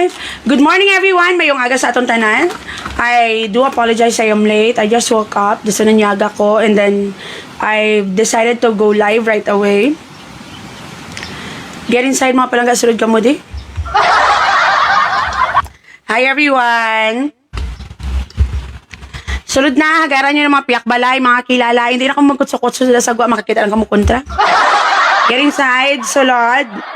Hi! Good morning everyone! Mayong aga sa atong tanan. I do apologize I am late. I just woke up. Gusto na niyaga ko and then I decided to go live right away. Get inside mga palangga. Sulod ka mo di. Hi everyone! Sulod na, hagaran nyo ng mga piyakbalay, mga kilala. Hindi na ako magkutso-kutso sila sa gwa. Makakita lang kamo kontra. Get inside, sulod.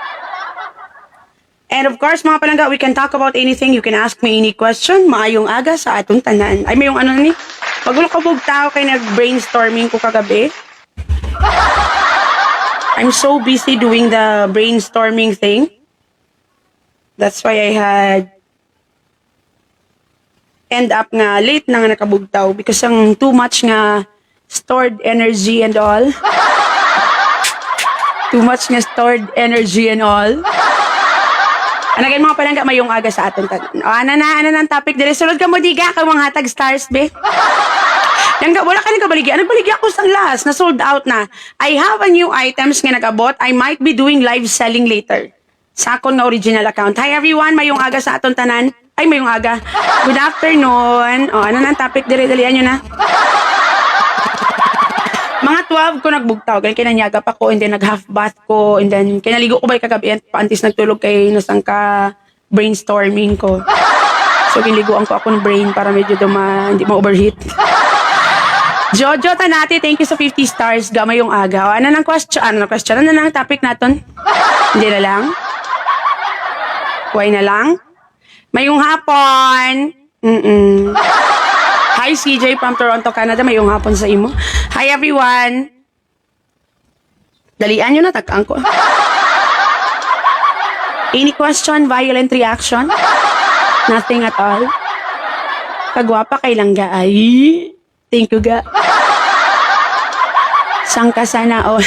And of course, mga palangga, we can talk about anything. You can ask me any question. Maayong aga sa atong tanan. Ay, may yung ano ni? Pagulo ka bugtao kay nag-brainstorming ko kagabi. I'm so busy doing the brainstorming thing. That's why I had end up nga late na nga nakabugtaw because ang too much nga stored energy and all. Too much nga stored energy and all. Anagin mga palangga, mayong aga sa aton tanan. O, ano na ang topic dili. Sulod ka mo, diga, kang mga hatag stars, be. Langga, wala ka nang kabaligya. Nagbaligya ko sang last, na sold out na. I have a new items nga nag-abot. I might be doing live selling later. Sa akong nga original account. Hi everyone, mayong aga sa aton tanan. Ay, mayong aga. Good afternoon. O, ano na ang topic dili, dalian nyo na. Mga 12 ko nagbugtaw, ganyan kinanyagap ako, and then nag-half bath ko, and then kinaligo ko ba kagabi, and paantis nagtulog kay nasang ka brainstorming ko. So, kinliguan ko ako ng brain para medyo hindi ma-overheat. Jojo Tanati, thank you sa 50 stars, gamay yung aga. O, ano nang question? Ano nang topic naton? Hindi na lang? Why na lang? Mayong hapon. Hi CJ from Toronto, Canada. Mayong hapon sa imo. Hi everyone. Dalian nyo na, tag-ang ko. Any question? Violent reaction? Nothing at all? Kagwapa kay langga ay. Thank you ga. Sangka sana oh.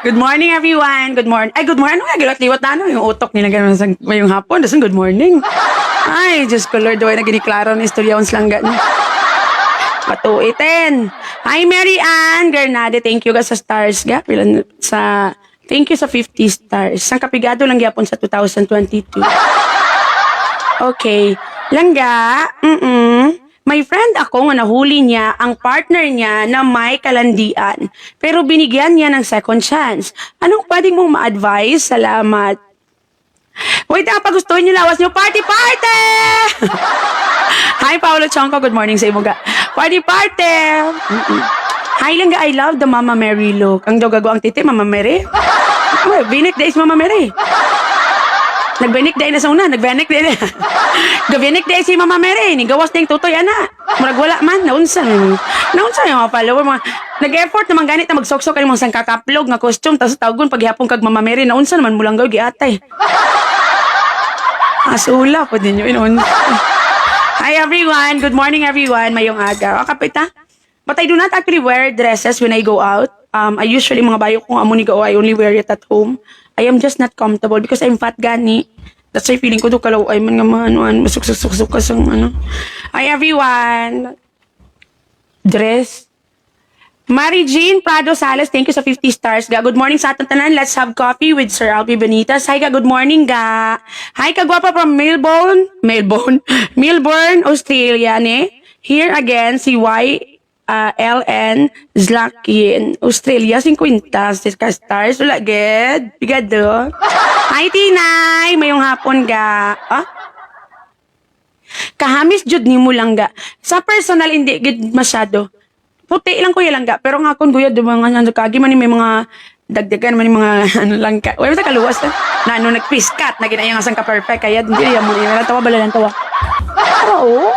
Good morning everyone. Good morning. Ay, good morning. Ano nga, gilat-liwat na ano. Yung utok nila gano'n sa mayong hapon. Dasan good morning. Ay, Diyos ko Lord, doon na giniklaro ng istorya ons lang gano'n. Patuitin. Hi, Mary Ann Gernade. Thank you ga sa stars ga. Thank you sa 50 stars. Sang kapigado lang gyapon sa 2022. Okay. Langga, may friend ako nga nahuli niya ang partner niya na may kalandian. Pero binigyan niya ng second chance. Anong pwedeng mong ma-advise? Salamat. Wait, pag gusto niyo lawas niyo, party! Hi, Paolo Chongko. Good morning sa imo ga. Party! Hi, Langga. I love the Mama Mary look. Ang dogago ang titi, Mama Mary. Binik days, Mama Mary. Nagbinik day na sa una. Nagbinik day na. Gabinik day si Mama Mary. Nigawas na yung tutoy, ana. Murag wala man. Naunsan yung mga follower. Nag-effort naman ganit na magsoksok kayo mga sangkakaplog nga costume. Tapos tawgon paghihapon kag Mama Mary. Naunsan naman mulang gaw giatay. Asula po din yun. Hi everyone. Good morning everyone. Mayong aga. O kapita. But I do not actually wear dresses when I go out. I usually mga bayo kung amo ni go, I only wear it at home. I am just not comfortable because I'm fat gani. That's why feeling ko to kalaw ay man nga maanuan. Masuk-suk-suk kasang ano. Hi everyone. Dress. Mary Jean Prado Sales, thank you sa 50 stars ga. Good morning sa ating tanan. Let's have coffee with Sir Albi Benitez. Hi ka, good morning ga. Hi ka, gwapa from Melbourne, Australia ne. Here again si LN Zlakin, Australia, 50 stars. Wala, good. Bigado. Hi, Tinay. Mayong hapon ga. Kahamis jud ni mo lang ga. Sa personal, hindi gid masyado. Puti lang kuya lang ga. Pero nga kun kuya, mga kagi man may mga dagdagan man mga ano lang ka. Wala ta kaluwas na ano nagpiskat na ginayang asang ka perfect kaya hindi ya mo ni tawa bala lang tawa. Oo.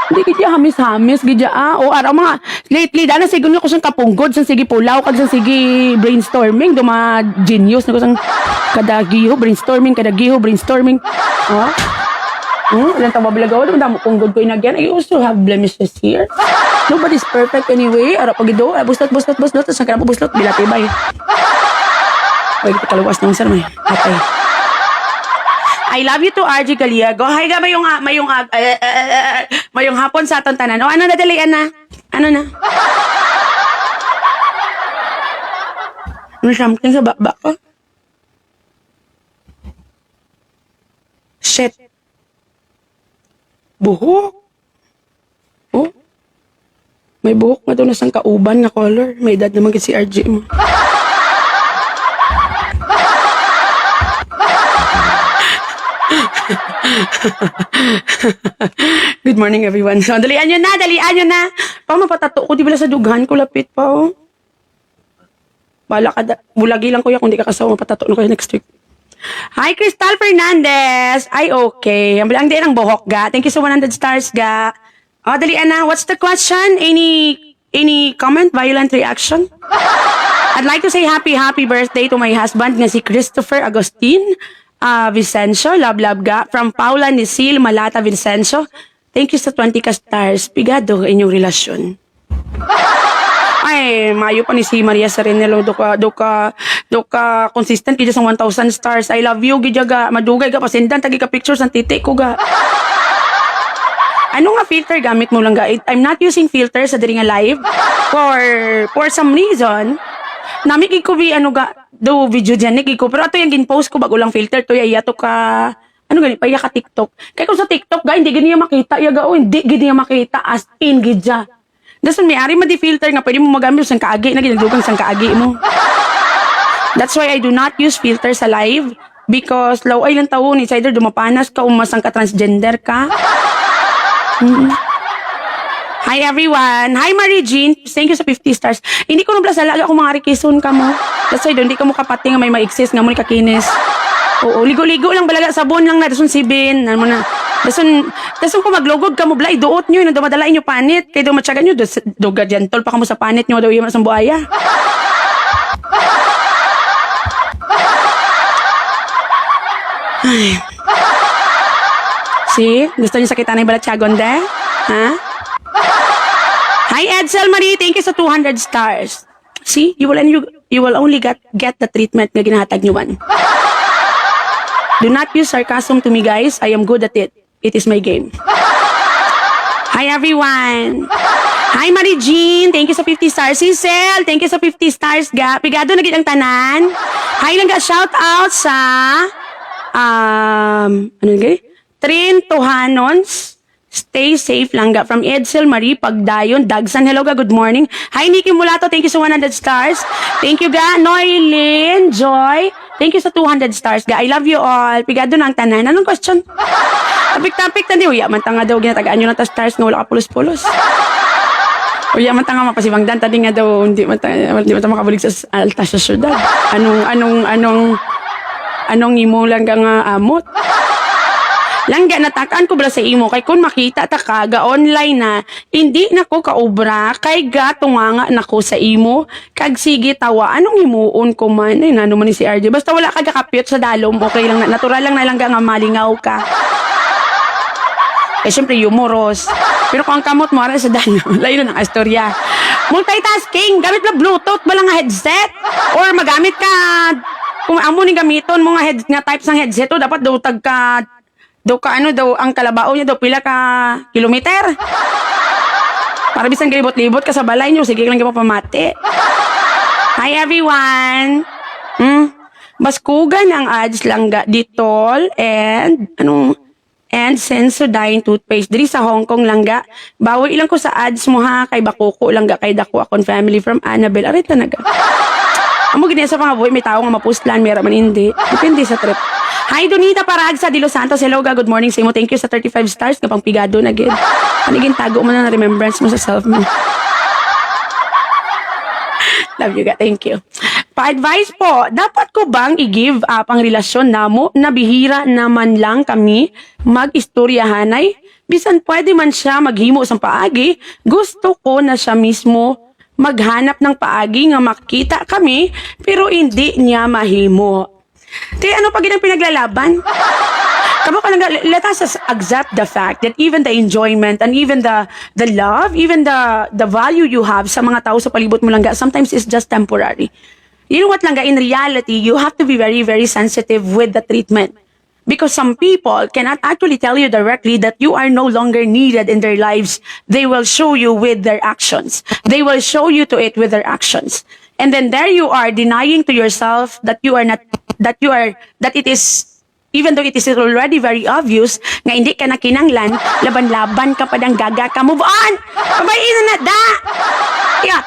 Hindi gidya hamis-hamis, gidya o araw mga, lately, dana sigun ko sang kapunggod, sang sige pulaw, kag sang sige brainstorming, duma genius, na ko sang kadagiho, brainstorming, ilang tawa bilagaw, dama punggod ko inagyan, I also have blemishes here. Nobody's perfect anyway, araw pagido, buslot, sang kanang buslot, bilatibay. Pwede kaluwas nung sir, may atay. I love you to RJ Galiago. Hi ga, mayong hapon sa aton tanan. O ano na dalian na? Ano na? Ano something sa baba ko? shit. Buhok. Oh. May buhok nga daw na sang kauban nga color. May edad naman si RJ mo. Good morning, everyone. So, dalian nyo na. Pa, mapatato ko. Di bala sa dughan ko, lapit pa, oh. Bala ka, bulagi lang kuya kung di ka kasawa, mapatato na kayo next week. Hi, Crystal Fernandez. Ay, okay. Ang din ang buhok, ga. Thank you so 100 stars, ga. Oh, dalian na. What's the question? Any comment? Violent reaction? I'd like to say happy birthday to my husband nga si Christopher Agustin Vicencio. Love, ga. From Paula Nisil Malata Vicencio. Thank you sa 20 ka stars. Pigado inyong relasyon. Ay, mayo pa ni si Maria Serenelo. Do ka consistent kaya sa 1,000 stars. I love you, gijaga. Madugay ka pasendan. Tagi ka pictures ng titik ko, ga. Ano nga filter gamit mo lang, ga? I'm not using filter sa diri nga live. For some reason, namik ko do video dyan, ko. Pero ato yung ginpost ko bago lang filter. To yato ka, pa ka TikTok. Kaya kung sa TikTok, ga, hindi ganyan makita. Hindi ganyan makita as in, gidya. Dason may ari ma-filter nga pwede mo magamit sang kaagi na ginadugang sang kaagi mo. That's why I do not use filter sa live because law ay lang taon it's either dumapanas ka o masang ka transgender ka. Hi everyone. Hi Marie Jean. Thank you sa 50 stars. Hindi ko nabla sa laga kung mga rikison ka mo. That's why hindi ka mo kapati nga may ma-exist nga mo ni kakinis. Oo, ligo-ligo lang balaga sabon lang na dason sibin. Ano mo na. Dason ko maglugod ka mo blay, duot nyo, nadamadala inyo panit. Kaya daw matyagan nyo, doga gentle pa ka mo sa panit nyo, daw iyan sa buhaya. Ay. See? Gusto nyo sakitan na yung balatsagon de? Ha? Hi Edsel Marie, thank you sa 200 stars. See? You will only get the treatment na ginahatag nyo man. Do not use sarcasm to me guys, I am good at it. It is my game. Hi everyone. Hi Marie Jean, thank you sa 50 stars. Cecil, thank you sa 50 stars, ga. Pigado na gid ang tanan. Hi lang ga, shout out sa ano gay? Trin Tuhanons. Stay safe lang ga. From Edsel Marie Pagdayon, Dagsan. Hello ga, good morning. Hi Nikki Mulato, thank you sa 100 stars. Thank you ga. Noylin Joy, thank you sa 200 stars ga. I love you all. Pigado na ang tanan. Anong question? Topic na di. Uya, man tanga daw, ginatagaan nyo na ta stars nga wala ka pulos-pulos. Uya, man tanga mapasibangdan, tadi nga daw, hindi man tanga makabulig sa alta sa syudad. Anong imo lang ka nga amot? Langga, natakaan ko bala sa imo, kay kung makita ta ka, ga online na, hindi na ko kaobra, kay ga tunganga na ko sa imo, kag sige tawa, anong imuon ko man, ay nano man ni si RJ, basta wala ka kakapyot sa dalom, okay lang, natural lang na lang nga malingaw ka. Eh, syempre, humoros. Pero kung ang kamot mo, sa dano, layo na ang astorya. Multitasking, gamit na Bluetooth, ba lang nga headset? Or magamit ka, kung amo ni gamiton mo nga type ng headset, o dapat daw ang kalabao niya daw, pila ka kilometer. Para bisan galibot-libot ka sa balay niyo, sige lang ka pamati. Hi everyone! Baskugan ang ads lang ga, Ditol, and Sensodyne toothpaste. Diri sa Hong Kong lang ga. Bawi ilang ko sa ads mo ha. Kay Bakuko lang ga. Kay Dako akong family from Annabelle. Arita na ga. Amo ganyan sa mga buhay. May tao nga mapustlan. Mera man hindi. Depende sa trip. Hi Donita Paragsa de Los Santos. Hello ga. Good morning sa imo. Thank you sa 35 stars. Kapang pigado na gid. Paniging tago mo na remembrance mo sa self mo. Love you ga. Thank you. Pa-advise po, dapat ko bang i-give up ang relasyon namo na bihira naman lang kami mag-istoryahanay? Bisan pwede man siya maghimo sa paagi, gusto ko na siya mismo maghanap ng paagi nga makita kami, pero hindi niya mahimo. Kaya ano pa ginang pinaglalaban? Kamo ka lang, let us accept the fact that even the enjoyment and even the love, even the value you have sa mga tao sa palibot mo lang, sometimes is just temporary. You know what lang, in reality, you have to be very, very sensitive with the treatment. Because some people cannot actually tell you directly that you are no longer needed in their lives. They will show you with their actions. They will show you to it with their actions. And then there you are denying to yourself that it is Even though it is already very obvious nga hindi ka na kinanglan, laban-laban ka pa dang gaga ka. Move on! Kabayin na da! Yeah.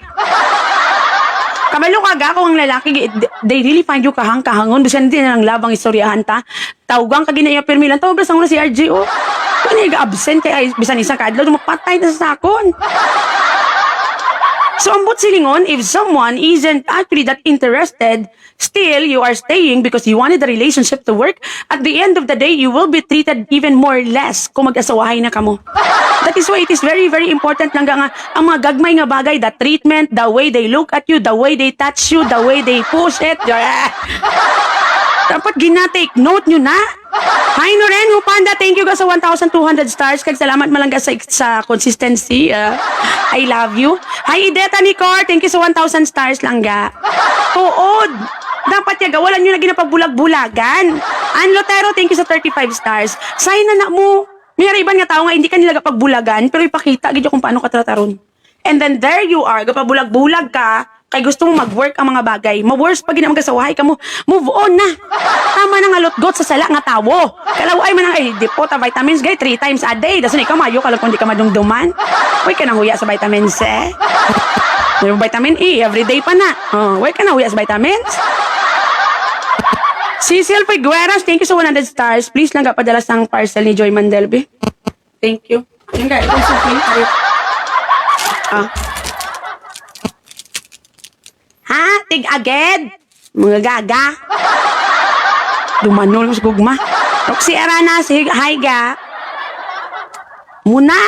Kabalo ka ga kung ang lalaki, they really find you kahang-kahangon. Bisan din na lang labang istoryahan ta. Tawgang ka ginaya permilan. Tawag lang na si RJ, oh. Kung nag-absent kay bisan isang kadlaw, mapatay na sa sakon. So, ambot silingon, if someone isn't actually that interested, still, you are staying because you wanted the relationship to work, at the end of the day, you will be treated even more less kung mag-asawahay na kamo. That is why it is very, very important lang nga ang mga gagmay nga bagay, the treatment, the way they look at you, the way they touch you, the way they push it. Dapat gina-take note nyo na. Hi, Noren, Hupanda, thank you ka sa 1,200 stars. Kag salamat malangga sa consistency. I love you. Hi, Ideta Nicor, thank you sa 1,000 stars langga. Tuod. Dapat yaga, wala nyo na ginapagbulag-bulagan. Ann Lotero, thank you sa 35 stars. Say na mo. May iban nga tao nga, hindi ka nila pagbulagan, pero ipakita, gidyo kung paano ka trataron. And then there you are, gapabulag-bulag ka, kay gusto mo mag-work ang mga bagay. Ma-worse pag ginamagasawahay ka mo, move on na. Tama na nga lotgot sa sala nga tawo. Kalaway man ang depo ta vitamins gay 3 times a day. Daso ni ka mayo ka lang kung di ka madungduman. Uy ka nang huya sa vitamins eh. May vitamin E, everyday pa na. Uy ka nang huya sa vitamins. Cecil Figueras, thank you sa 100 stars. Please lang padala sang parcel ni Joy Mandelby. Thank you. Yung guys, ito sa free. Ha? Tig-agad? Mga gaga? Dumanol sa gugma. Roxy Arana, si Haiga. Muna.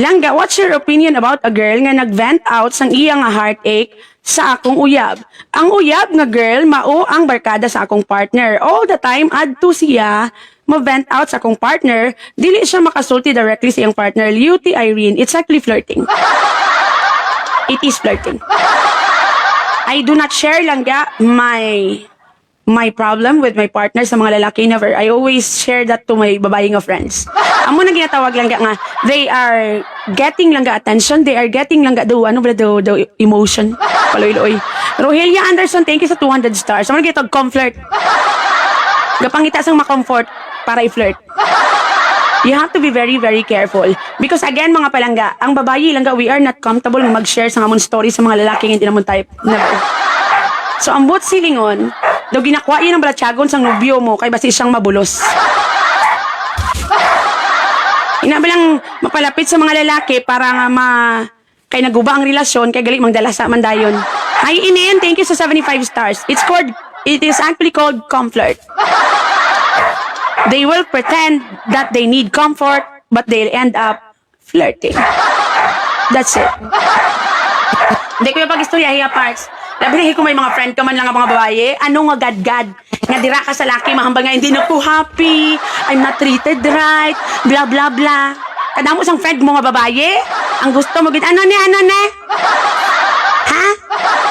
Langga, what's your opinion about a girl nga nag-vent out sang iyang heartache sa akong uyab? Ang uyab nga girl, mao ang barkada sa akong partner. All the time, adto siya, ma-vent out sa akong partner, dili siya makasulti directly sa iyang partner. Liuti Irene, it's actually flirting. It is flirting. I do not share langga my problem with my partner sa mga lalaki, never. I always share that to my babae nga friends. Amo na ginatawag langga nga, they are getting langga attention, they are getting langga the emotion. Paloy-loy. Rohelia Anderson, thank you sa 200 stars. Amo na ginatawag comfort. Gapangita sang ma-comfort para i-flirt. You have to be very, very careful. Because again, mga palangga, ang babayi langga, we are not comfortable na mag-share sa amon stories sa mga lalaki hindi naman type. Never. So, ang buot silingon, daw ginakwa yun ang balatsagon sang nobyo mo, kay basi siyang mabulos. Inabalang mapalapit sa mga lalaki para nga kay naguba ang relasyon, kay gali mangdala sa mandayon. Hi, Inen, thank you sa 75 stars. It is actually called comfort. They will pretend that they need comfort, but they'll end up flirting. That's it. Hindi ko yung pag-istorya hiya parts. Labi kung may mga friend ka man lang ang mga babae, ano nga gad-gad? Nga dira ka sa laki, mahambang nga hindi na ko happy, I'm not treated right, blah blah blah. Kadamo sang friend mo nga babae, ang gusto mo gid ano ne? Ha?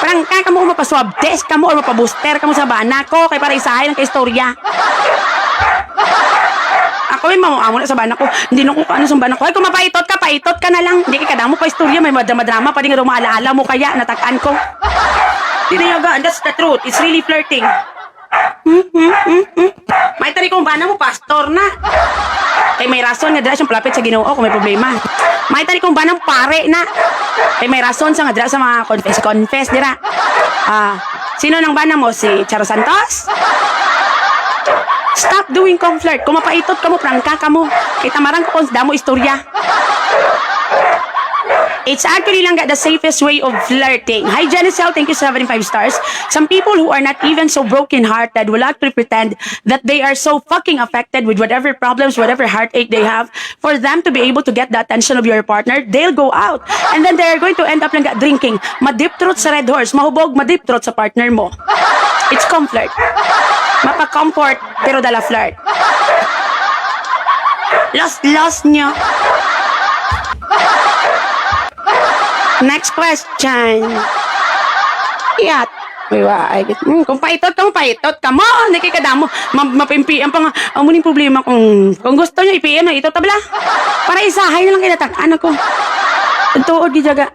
Parang kaya ka mo mapaswab test ka mo o mapabooster ka mo sa bana ko, kay para isahay lang kay istorya. Ako may mamuamo na sa bana ko. Hindi nung ano sa bana ko. Ay, kung mapaitot ka na lang. Hindi ka kadamo pa istorya. May madrama pa rin nga maalaala mo kaya. Natakaan ko. Tinayagaan. That's the truth. It's really flirting. May tari kong bana mo, pastor na. Kay may rason nga dira siyang palapit sa Ginoo kung may problema. May tari kong bana mo, pare na. Kay may rason sa nga dira sa mga confess dira. Sino nang bana mo? Si Charo Santos? Stop doing conflict. Kung mapaitot ka mo, prangka ka mo. Kay tamarang ko kung damo istorya. It's actually lang the safest way of flirting. Hi, Genicel. Thank you, 75 stars. Some people who are not even so broken-hearted will actually pretend that they are so fucking affected with whatever problems, whatever heartache they have. For them to be able to get the attention of your partner, they'll go out. And then they're going to end up lang drinking. Madip throat sa Red Horse. Mahubog, madip throat sa partner mo. It's comfort. Mapa-comfort, pero dala flirt. Lost nyo. Next question. Iyat. Kung paitot ka mo. Hindi kay kadamo. Mapimpian pa nga. Ang muling problema kung gusto nyo ipian, ito tabla. Para isahay na lang kinatakaan ako. Tuod gijaga.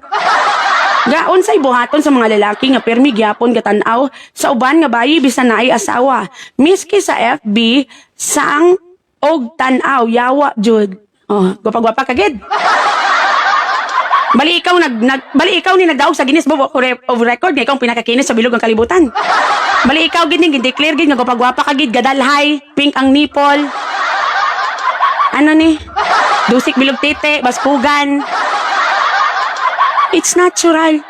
Gaon sa ibuhaton sa mga lalaki nga permi gyapon gatanaw sa uban nga bayi bisan na ay asawa. Miski sa FB sang og tanaw yawa jud. Oh, gwapa-gwapa kagid. Bali ikaw ni nagdaog sa Guinness Book of Record nga ikaw ang pinakakinis sa bilog ng kalibutan. Bali ikaw gid ning declare gid nga gwapa-gwapa kagid gadalhay, pink ang nipple. Ano ni? Dusik bilog tete, baspugan. It's natural.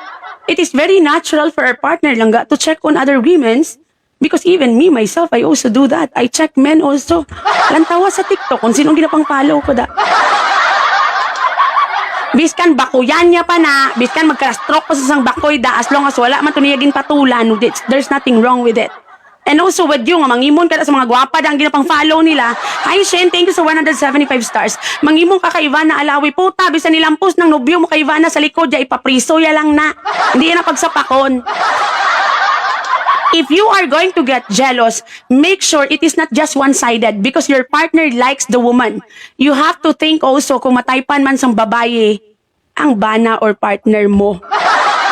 It is very natural for our partner langga to check on other women's because even me, myself, I also do that. I check men also. Lantawa sa TikTok kung sinong ginapang-follow ko da. Biskan bakuyan niya pa na, biskan magka-stroke pa sa isang bakoy da, as long as wala man tuniyagin patulan, there's nothing wrong with it. And also with you, nga mangimon ka na sa mga gwapa da ang ginapang-follow nila. Hi, Shen, thank you sa 175 stars. Mangimon ka kay Ivana Alawi. Puta, bisan nilampos ng nobyo mo kay Ivana sa likod, ya ipapriso ya lang na. Hindi yan na pagsapakon. If you are going to get jealous, make sure it is not just one-sided because your partner likes the woman. You have to think also kung mataypan man sang babae ang bana or partner mo.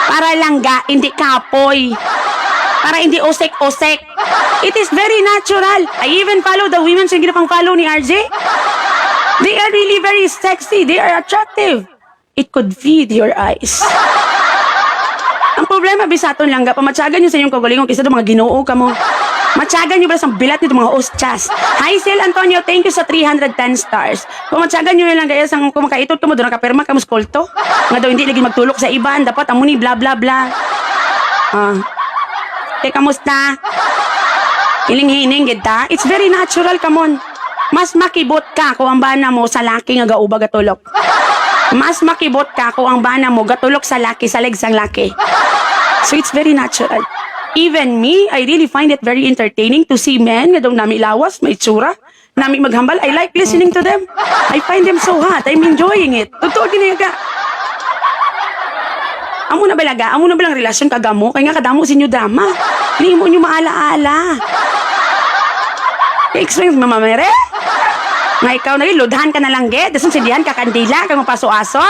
Para lang ga, hindi kapoy. Para hindi osek-osek. It is very natural. I even follow the women sa ginapang-follow ni RJ. They are really very sexy. They are attractive. It could feed your eyes. Ang problema, bisaton lang ga, pamatsagan nyo sa inyong kagalingon kaysa doon mga ginoo ka mo. Matsagan nyo ba sa bilat nito mga ostyas? Hi, Sil Antonio, thank you sa 310 stars. Pamatsagan nyo lang gaya sang kumakaitot ka mo, doon nakapirma ka mo skolto. Nga daw hindi lagi magtulok sa iban, dapat amuni bla bla bla. Kamusta? Hiling-hiling kita. It's very natural, come on. Mas makibot ka kung ang bana mo sa laki nga gauba gatulok. Mas makibot ka kung ang bana mo gatulok sa laki, sa legs ang laki. So it's very natural. Even me, I really find it very entertaining to see men nga daw nami lawas, may tsura, nami maghambal. I like listening to them. I find them so hot. I'm enjoying it. Totoo ginayaga. Amo na balaga, amo na balang relasyon kagamo, kaya nga kadamo sa inyo dama. Hindi mo nyo maala-ala. Explain, Mama Mere? Nga ikaw na lodhan ka na lang, get. Dasan sindihan ka kandila, kang mapaso-aso.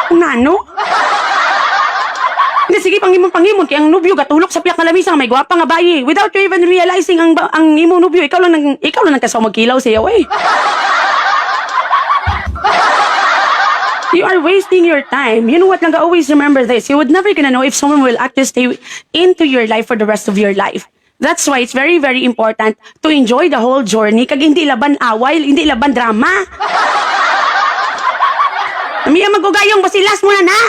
Kung nano? Hindi, sige, pangimon. Kaya ang nubyo, gatulok sa piyak na lamisang may gwapa nga bayi. Without you even realizing ang imo nubyo, ikaw lang nagkasaw magkilaw siya, eh. You are wasting your time. You know what, Langga, always remember this. You would never gonna know if someone will actually stay into your life for the rest of your life. That's why it's very, very important to enjoy the whole journey. Kag hindi laban away, hindi laban drama. Amiya magugayong, basilas mo na.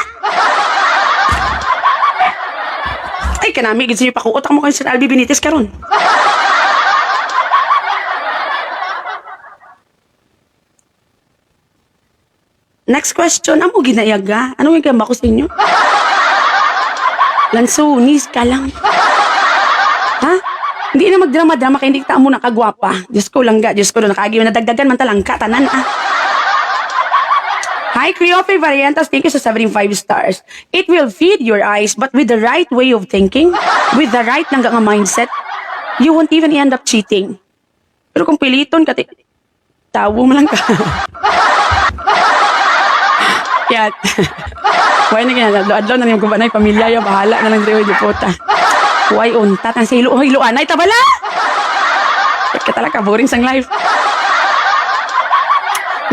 Ay, kanami, gid sa iyo pakuot mo kayo sa Albi Benitez karon. Next question, amo ginayaga. Ano yung gamba ko sa inyo? Lansunis ka lang. Ha? Hindi na magdrama-drama kaya hindi kita mo nakagwapa. Diyos ko lang ga, Diyos ko doon nakagi. Nadagdagan man talang ka, tanan Hi, Cleope Variantas, thank you sa 75 stars. It will feed your eyes, but with the right way of thinking, with the right lang nga mindset, you won't even end up cheating. Pero kung piliton ka, tawo mo lang ka. Yan. Huwag na ganyan. Adlaw na niyong kubanay. Pamilya yung bahala na lang rin yung puta. Huwag untat. Ang sa iluan. Ay, tabala! Ka talaga. Boring sang life.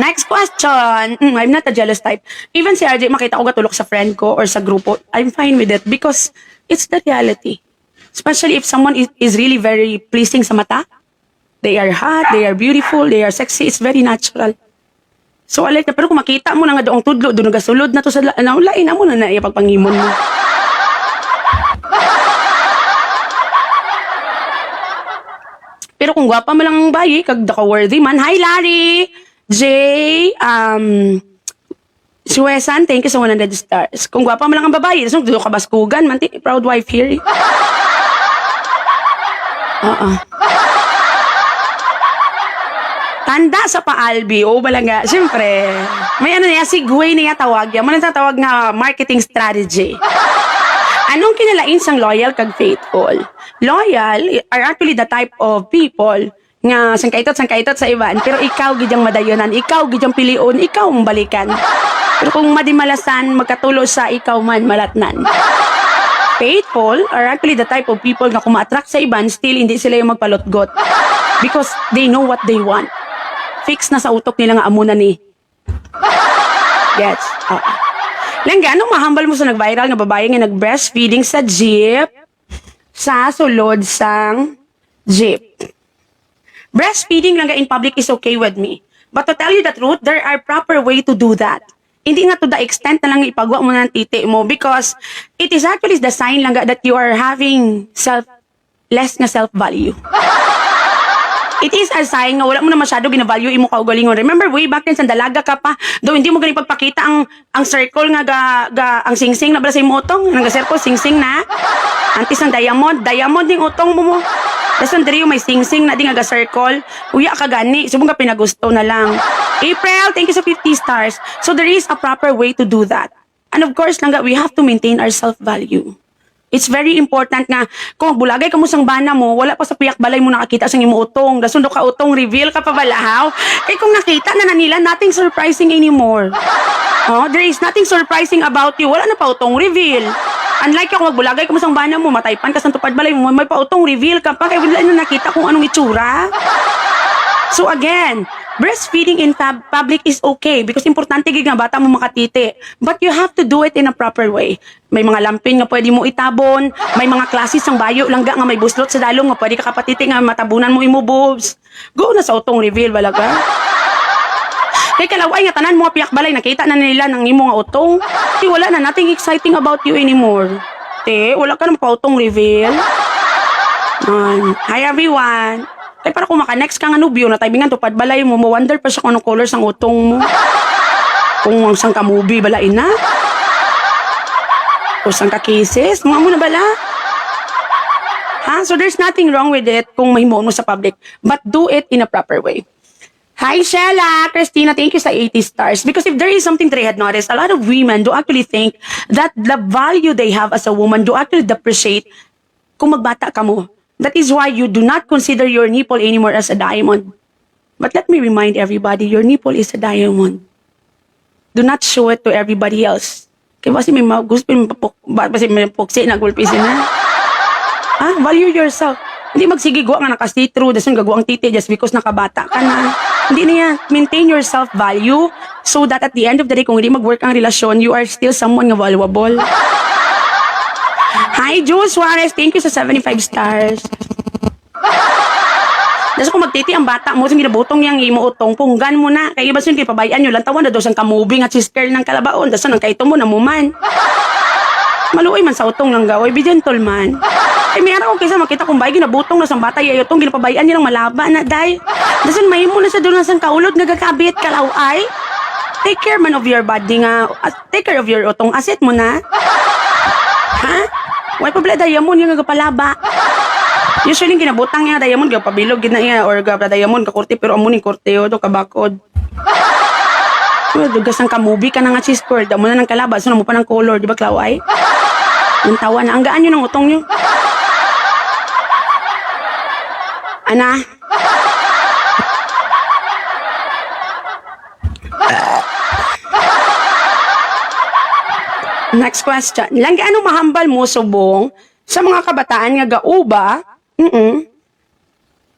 Next question. I'm not a jealous type. Even si RJ, makita ko gatulok sa friend ko or sa grupo, I'm fine with it because it's the reality. Especially if someone is really very pleasing sa mata. They are hot, they are beautiful, they are sexy. It's very natural. So, alay na, pero kung makita mo na nga doong tudlo, doon nagasulod na to sa lain na mo na ipagpangimon mo. Pero kung gwapa mo lang ang bayi, kag daka-worthy man. Hi, Larry! Jay, Suesan, thank you sa 100 stars. Kung gwapa mo lang ang babae, so, doon ka baskugan, man, proud wife here. Tanda sa paalbi, o balaga, siyempre, may ano niya, segue niya tawag yan. Muna tatawag nga marketing strategy. Anong kinalain sang loyal kag faithful? Loyal are actually the type of people nga sangkaitot sa iban, pero ikaw gidyang madayonan, ikaw gidyang piliun, ikaw ang balikan. Pero kung madimalasan, magkatulo sa ikaw man malatnan. Faithful are actually the type of people na kung ma-attract sa iban, still hindi sila yung magpalotgot. Because they know what they want. Fix na sa utok nila nga amunan ni. Gets? Langga, anong mahambal mo sa nag-viral nga babae nga nag-breastfeeding sa jeep? Sa sulod sang jeep. Breastfeeding lang in public is okay with me. But to tell you the truth, there are proper way to do that. Hindi nga to the extent na lang ipagwa mo ng titi mo because it is actually the sign lang that you are having less na self-value. It is a sign nga wala mo na masyado gina-value imo kaugalingon. Remember way back then sa dalaga ka pa, do hindi mo gani pagpakita ang circle nga ang singsing na bala sa imo utong, nga circle singsing na. Antis ang diamond ding utong mo. Dason diri yung may singsing na di nga circle. Uya ka gani, subong ka pinagusto na lang. April, thank you sa 50 stars. So there is a proper way to do that. And of course lang we have to maintain our self-value. It's very important nga, kung bulagay ka mo sang bana mo, wala pa sa piyak balay mo nakakita sang imo utong. Dasun do ka utong, reveal ka pa balahaw. Eh kung nakita na nila, nothing surprising anymore. Oh, there is nothing surprising about you. Wala na pa utong reveal. Unlike kung magbulagay ka mo sang bana mo, mataypan ka sang tupad balay mo, may pa utong reveal ka pa, kaya wala na nakita kung anong itsura. So again, breastfeeding in public is okay because importante gid nga bata mo makatiti. But you have to do it in a proper way. May mga lampin nga pwede mo itabon, may mga klases sang bayo langga nga may buslot sa dalong nga pwede ka kapatiti nga matabunan mo imo boobs. Go na sa utong reveal wala ka. Kay kalaway nga tanan mo piyak balay nakita na nila nang imo nga utong. Di wala na nothing exciting about you anymore. Te, wala ka na pa utong reveal. Hi everyone. Kaya para kung maka-next ka nga nubyo na taibingan tupad balay mo, wonder pa siya kung anong color sang utong mo. Kung sang ka-movie balain na. O sang ka-cases, mga mo na bala. So there's nothing wrong with it kung mahimuon mo sa public. But do it in a proper way. Hi, Shella! Christina, thank you sa 80 stars. Because if there is something that I had noticed, a lot of women do actually think that the value they have as a woman do actually depreciate kung magbata ka mo. That is why you do not consider your nipple anymore as a diamond. But let me remind everybody, your nipple is a diamond. Do not show it to everybody else. Kaya kasi may gusto may puksi na gulpisin na. Value yourself. Hindi magsigigwa nga naka-see-through, dasun gagawa ang titi just because nakabata ka na. Hindi na yan. Maintain your self-value so that at the end of the day, kung hindi mag-work ang relasyon, you are still someone nga valuable. Hi, Jules Suarez. Thank you sa 75 stars. Daso kung magtiti ang bata mo, sa ginabutong yang imo utong, punggan mo na. Kaya iba sun, kaya pabayaan nyo lang tawan na daw sang kamubing at sisker ng kalabaon. Daso nang kaito mo na muman. Maluoy man sa utong lang gaway, be gentleman. Ay, may araw ko kaysa makita kung bayi ginabutong na sang bata, yayotong, ginapabayaan nilang malaba na, day. Daso may mo na sa doon sang kaulod, nagakabit, kalaway. Take care man of your body nga. Take care of your utong asset mo na. Why pa bala diamond yung nagapalaba? Usually kinabutang niya diamond gapabilog gid na iya or gapla diamond kakurti pero amo ning kurte o do kabakod. Dugas ang kamubi ka na nga sister, damo na ng kalaba so mo pa ng color, di ba klaway? Ang tawa na ang gaan niyo ng utong niyo. Ana? Next question. Lang gaano mahambal mo subong sa mga kabataan nga gauba?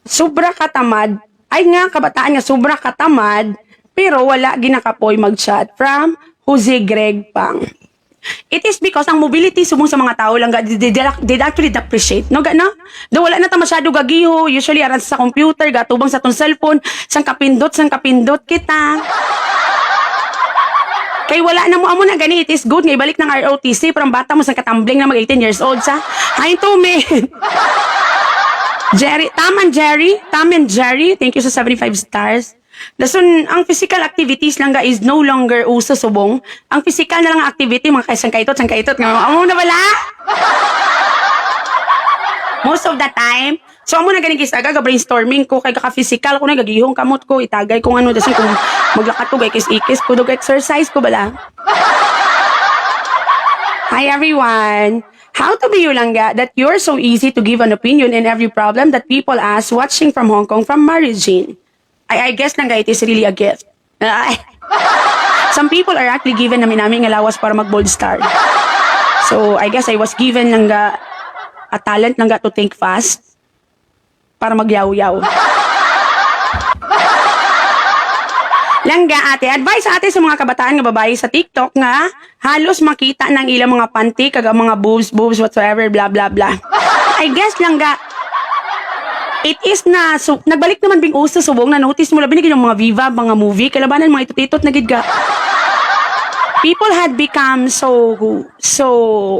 Sobra katamad. Ay nga kabataan nga sobra katamad pero wala ginakapoy mag-chat from Jose Greg Pang. It is because ang mobility subong sa mga tao lang they actually depreciate. No gano? Do wala na ta masyado gagiho, usually aran sa computer, gatubang sa ton cellphone, sang kapindot kita. Kay wala na mo amo na gani, it is good nga ibalik ng ROTC parang bata mo sa katambling na mag 18 years old sa. Hi to me. Tam and Jerry, thank you sa 75 stars. Dasun, ang physical activities lang is no longer uso subong. Ang physical na lang activity, mga kaisang kaitot, nga amo na wala. Most of the time, so amo na ganing kisaga, brainstorming ko, kay kaka-physical ko na, gagihong kamot ko, itagay kung ano, dasun kung maglakat ko, ikis-ikis ko, exercise ko bala. Hi everyone! How to be Yolanga that you're so easy to give an opinion in every problem that people ask watching from Hong Kong from Mary Jean? I guess lang it is really a gift. Some people are actually given namin nga lawas para mag-bold star. So, I guess I was given lang a talent lang to think fast para magyaw-yaw. Langga ate, advice ate sa mga kabataan nga babae sa TikTok nga halos makita ng ilang mga panty kag mga boobs whatsoever blah blah blah. I guess langga it is na so, nagbalik naman bing uso subong na notice mo labi yung mga Viva mga movie kalabanan mga ititot na gid ga. People had become so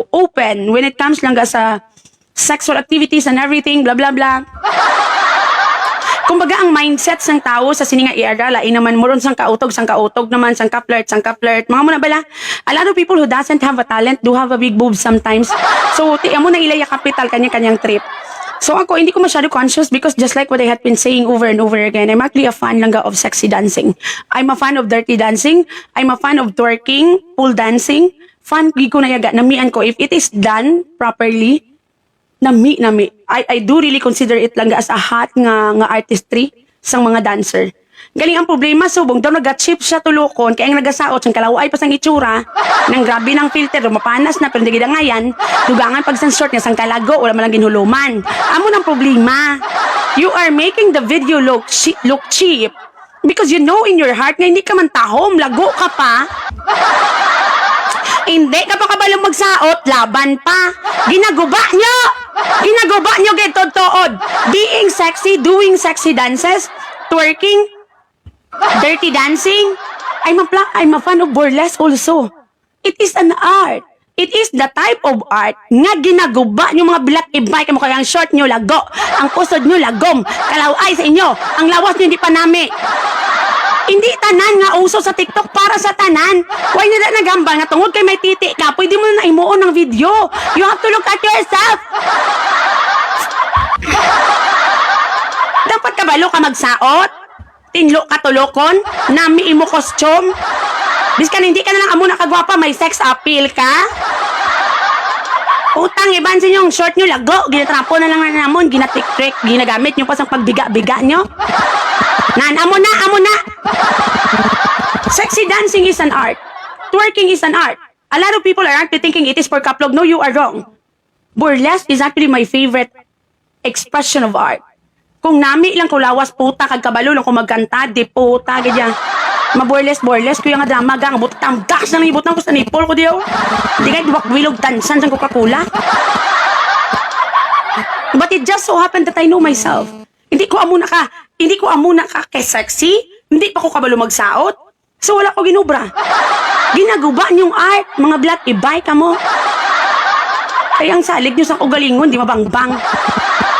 open when it comes langga sa sexual activities and everything blah blah blah. Kumbaga ang mindset sang tao sa sininga era lain naman moron sang kautog naman sang ka-flirt mga muna bala a lot of people who doesn't have a talent do have a big boobs sometimes so tiyan mo na ilaya capital kanyang trip. So ako hindi ko masyado conscious because just like what I had been saying over and over again, I'm actually a fan lang of sexy dancing. I'm a fan of dirty dancing, I'm a fan of twerking, pole dancing, fan ko na yaga namian ko if it is done properly. Nami. I do really consider it lang as a hot nga artistry sang mga dancer. Galing ang problema, subong daw nag-chip siya tulokon, kaya ang nagasaot, sang kalaway pa sang itsura, nang grabe ng filter, mapanas na, pero hindi gida ngayan, dugangan pag sang short niya, sang kalago, wala malang ginhuluman. Amo ng problema. You are making the video look cheap because you know in your heart nga hindi ka man tahom, lago ka pa. Hindi ka pa kabalang magsaot, laban pa. Ginaguba nyo getod-tood. Being sexy, doing sexy dances, twerking, dirty dancing. I'm a fan of burlesque also. It is an art. It is the type of art nga ginaguba nyo mga bilat ibay kamo kaya ang short nyo lago, ang kusod nyo lagom, kalaway sa inyo, ang lawas nyo hindi pa nami. Hindi tanan nga uso sa TikTok para sa tanan. Why nila nagambal nga tungod kay may titi ka, pwede mo na imuon ng video. You have to look at yourself. Dapat kabalo ka magsaot, tinlo ka tulokon, nami imo costume. Biskan hindi ka na lang amo nakagwapa, may sex appeal ka. Utang iban sa inyong short nyo lago, ginatrapo na lang na namon, ginatik-trick, ginagamit nyo pa sa pagbiga-biga nyo. Amo na. Sexy dancing is an art. Twerking is an art. A lot of people are actually thinking it is for kaplog. No, you are wrong. Burlesque is actually my favorite expression of art. Kung nami lang ko lawas puta kag kabalo lang ko magkanta, di puta gadyan. Maburlesque ko yung drama gang butang gas na lang ibutang ko sa nipol ko diyo. Di kay duwak wilog dansan sa Coca-Cola. But it just so happened that I know myself. Hindi ko amuna ka kay sexy, hindi pa ko kabalo magsaot. So wala ko ginubra. Ginaguba niyong art, mga black ibay ka mo. Kaya ang salig niyo sa ugalingon, di mabangbang.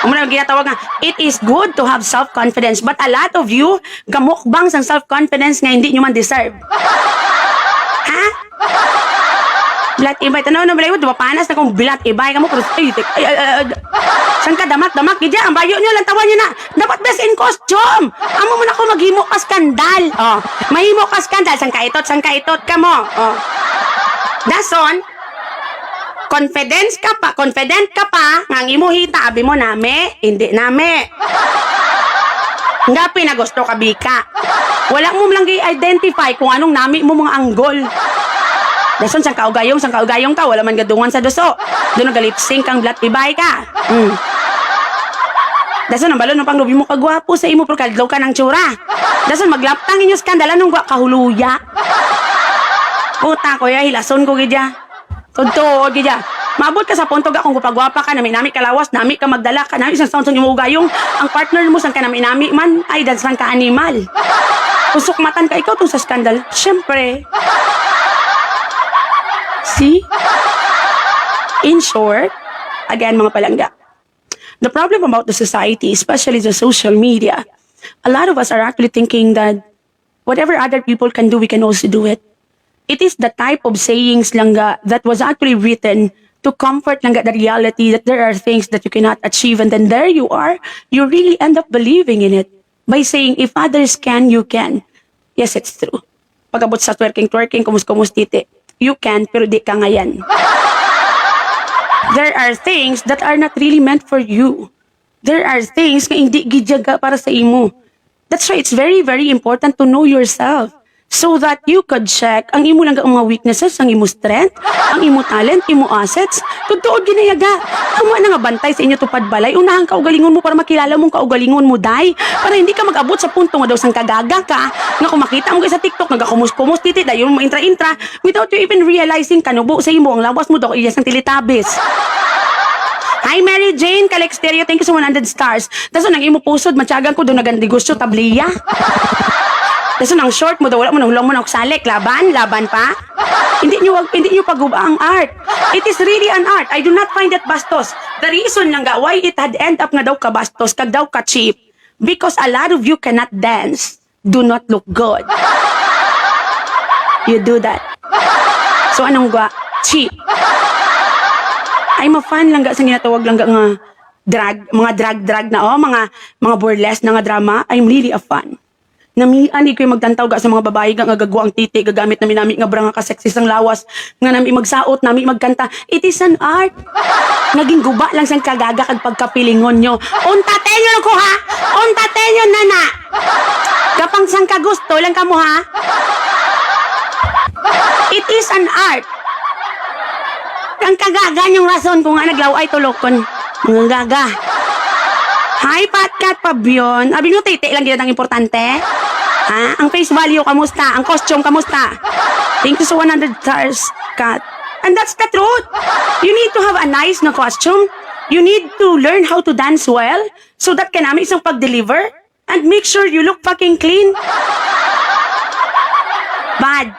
Ang mga ginatawag nga, it is good to have self-confidence, but a lot of you, gamukbang sa self-confidence nga hindi nyo man deserve. Ha? Bilat ibay, tanaw na balay mo, panas na kung bilat ibay ka mo, saan ka damak, gidya, ang bayo nyo, lantawan nyo na, dapat best in costume, amo mo na ko maghimo ka skandal, mahimo ka skandal, saan ka itot ka mo, dason, confident ka pa, ngang imo hita, abi mo nami, hindi nami. Nga pinagusto ka bika. Wala mo lang i-identify kung anong nami mo mga anggol. Dason, sang kaugayong ka, wala man gadungan sa duso. Doon nagalipsing kang blat ibay ka. Dason, ang balon ng panglubi mo kagwapo sa imo, pero kadlaw ka ng tsura. Dason, maglaptang inyo skandala nung kahuluya. Puta ko ya, hilason ko gidya. Totoo, gidya. Maabot ka sa punto ga kung gupagwapa ka, nami kalawas, nami ka magdala ka, nami isang sound yung ugayong, ang partner mo sang ka nami man, ay dan sang ka animal. Usok matan ka ikaw tong sa skandal. Syempre. See? In short, again mga palangga, the problem about the society, especially the social media, a lot of us are actually thinking that whatever other people can do, we can also do it. It is the type of sayings langga that was actually written to comfort langga the reality that there are things that you cannot achieve, and then there you are, you really end up believing in it by saying, if others can, you can. Yes, it's true. Pag-abot sa twerking, kumus titi, you can, pero di ka ngayon. There are things that are not really meant for you. There are things na hindi gidyaga para sa imo. That's why it's very, very important to know yourself. so that you could check ang imo lang ang mga weaknesses, ang imo strength, ang imo talent, imo assets. Kung tuod ginayaga, amo na nga bantay sa inyo tupad balay, unahan kaugalingon mo para makilala mong kaugalingon mo, day. Para hindi ka mag-abot sa punto nga daw sang kagaga ka, nga kung makita mo kayo sa TikTok, nagakumus-kumus titi, dayon mo intra-intra, without you even realizing kanubo sa imo, ang lawas mo daw iya sang Teletubbies. Hi Mary Jane, Kalex Stereo, thank you sa 100 stars. Tapos nang imo pusod, matyagan ko doon nagandigusyo, tabliya. Tapos nang short mo daw, wala mo nang hulang mo nang salik, laban pa. Hindi nyo paguba ang art. It is really an art. I do not find it bastos. The reason lang ga why it had end up nga daw ka bastos, kag daw ka cheap, because a lot of you cannot dance, do not look good. You do that. So anong ga? Cheap. I'm a fan lang ga sa ginatawag lang ga nga mga drag na mga burlesque na nga drama. I'm really a fan. Namian ko'y magtantaw ga sa mga babae nga gagawa ang titi, gagamit nami nga branga ka sexy sang lawas, nga nami magsaot, nami magkanta. It is an art. Naging guba lang sang kagaga kag pagkapilingon nyo. Untaten nyo ko ha! Untaten nyo nana! Kapang sang kagusto lang kamo ha? It is an art. Ang kagaga niyong rason kung nga naglaw ay tulokon. Mga gaga. Hi, Patkat Pabion. Abi nyo, titi lang ginatang importante. Ha? Ang face value, kamusta? Ang costume, kamusta? Thank you sa 100 stars, Kat. And that's the truth. You need to have a nice na costume. You need to learn how to dance well so that ka namin isang pag-deliver and make sure you look fucking clean. Bad.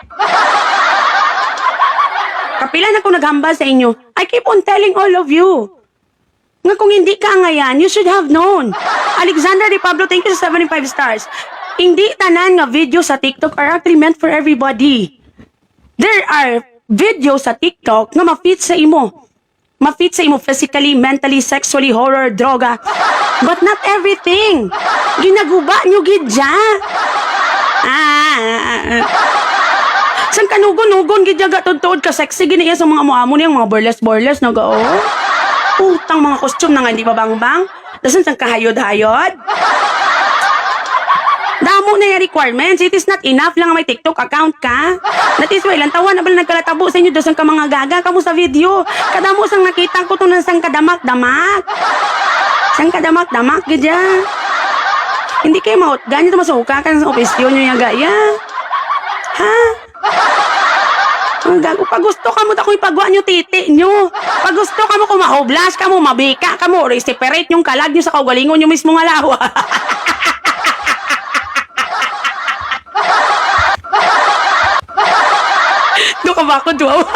Kapilan ako naghambal sa inyo. I keep on telling all of you. Nga kung hindi ka ngayon, you should have known. Alexander Di Pablo, thank you sa 75 stars. Hindi tanan nga video sa TikTok are actually meant for everybody. There are videos sa TikTok nga ma-fit sa imo. Ma-fit sa imo physically, mentally, sexually, horror, droga. But not everything. Ginaguba nyo gidya. San kanugon-ugon gidya gatod-tod ka sexy giniya sa mga amo niyang mga burlesque na gao. Utang mga costume na nga hindi babang-bang. Dasan sang kahayod-hayod. Damo na yung requirements. It is not enough lang may TikTok account ka. That is why, lantawan na ba nagkalatabo sa inyo doon sang ka mga gaga kamo sa video. Kadamo sang nakita ko to ng sang kadamak-damak. Sang kadamak-damak, gadya. Hindi kayo maut. Ganyan ito masuka ka sa opisyon nyo yung gaya. Ha? Ang gago, pag gusto ka mo da ko'y pagwa nyo titi nyo. Pag gusto ka mo kumahoblas ka mo, mabika ka mo, separate yung kalag nyo sa kaugalingon nyo mismo nga lawa. Doon ka ba ako, Joe?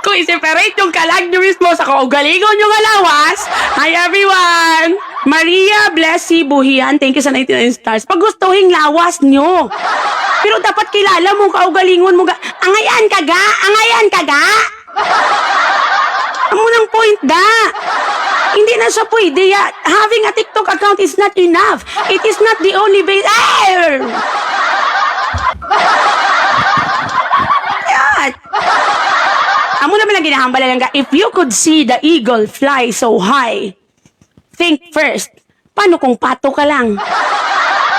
Kung i-separate yung kalag nyo mismo sa kaugalingon nyo nga lawas. Hi everyone! Maria Blessy Buhian, thank you sa 99 stars. Pag gustuhin lawas nyo. Pero dapat kilala mo kaugalingon mo. Angayan ka ga? Angayan ka ga? Amo ng point da. Hindi na siya pwede. Having a TikTok account is not enough. It is not the only base. Yan. Amo naman lang ginahambala lang ga. If you could see the eagle fly so high, think first, paano kung pato ka lang?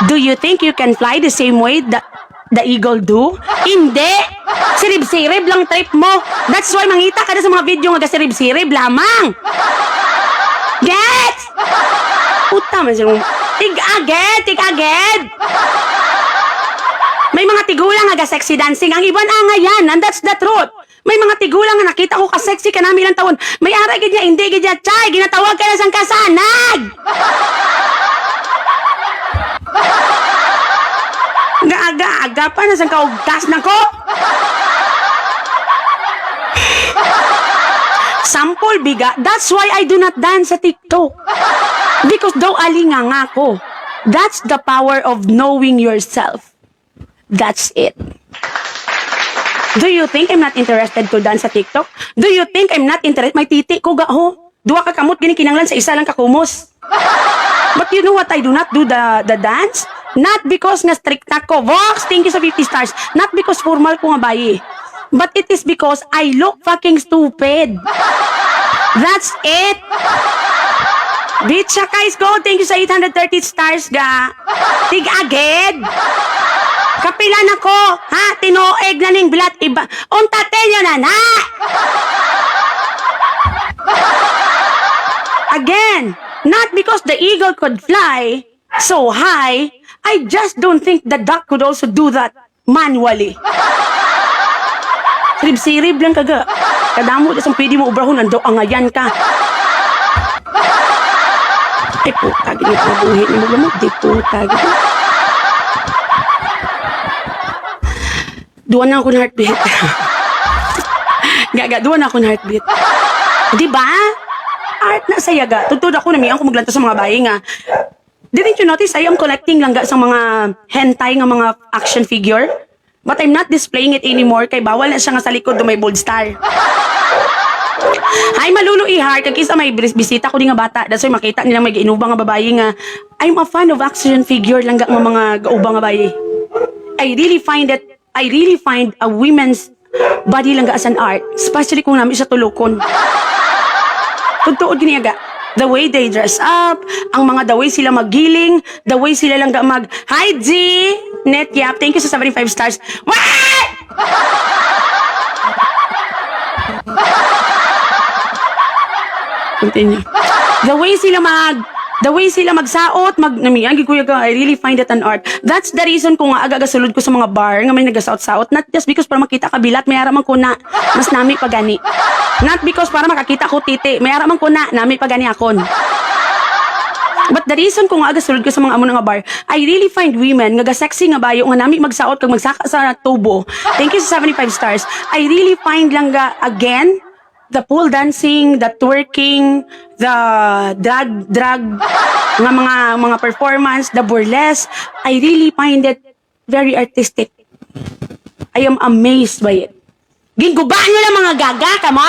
Do you think you can fly the same way the eagle do? Hindi! Sirib-sirib lang trip mo. That's why mangita ka na sa mga video nga sirib-sirib lamang. Get! Puta man siya. Tig-aged! May mga tigulang nga sexy dancing. Ang iba na nga yan. And that's the truth. May mga tigulang nga nakita ko ka-sexy ka namin ilang taon. May ara gid niya, hindi gid niya. Chay, ginatawag ka na sang kasanag! Aga-aga pa na sang kaugtas na ko. Sample biga. That's why I do not dance sa TikTok. Because daw alinga nga ko. That's the power of knowing yourself. That's it. Do you think I'm not interested to dance sa TikTok? Do you think I'm not interested? May titi ko ga ho. Duwa ka kamot gini kinanglan sa isa lang kakumos. But you know what? I do not do the dance. Not because nga strict ako. Vox, thank you sa 50 stars. Not because formal ko nga bayi. But it is because I look fucking stupid. That's it. Bitcha guys, go. Thank you sa 830 stars ga. Tig agad. Kapilan ako, ha? Tinuig na ning bilat iba. Untatin nyo na, na! Again, not because the eagle could fly so high, I just don't think the duck could also do that manually. Sirib-sirib lang kaga. Kadamo na sang pwede mo ubrahon, ando ang ayan ka. Ay puta, ganyan ang buhay ni mo gamot. Di puta, ganyan. Duwan na akong heartbeat. Gaga, duwan na akong heartbeat. Diba? Art na sayaga. Tutod ako na miyang kumaglanto sa mga bayi nga. Didn't you notice I am collecting lang sa mga hentai nga mga action figure? But I'm not displaying it anymore kay bawal na siya nga sa likod do may bold star. Ay maluluy heart kag isa may bisita ko di nga bata. That's why makita nila may giinubang nga babae nga I'm a fan of action figure lang nga mga gaubang nga bayi. I really find a women's body lang as an art, especially kung namin siya tulokon. Tugtuod giniyaga. The way they dress up, the way sila maggiling, the way sila lang mag, Hi G! Net Yap, thank you sa 75 stars. What? Continue. The way sila magsaot, namiagi kuya ka, I really find it an art. That's the reason kung nga agasulod ko sa mga bar nga may nagasaot-saot. Not just because para makita ka bilat, may araman ko na, mas nami pa gani. Not because para makakita ko titi, may araman ko na, nami pa gani akon. But the reason kung nga agasulod ko sa mga amo nga bar, I really find women nga sexy nga bayo nga nami magsaot kag magsaka sa tubo. Thank you sa 75 stars. I really find lang again, the pole dancing, the twerking, the drag nga mga performance, the burlesque, I really find it very artistic. I am amazed by it. Ginguba nyo lang mga gaga ka mo?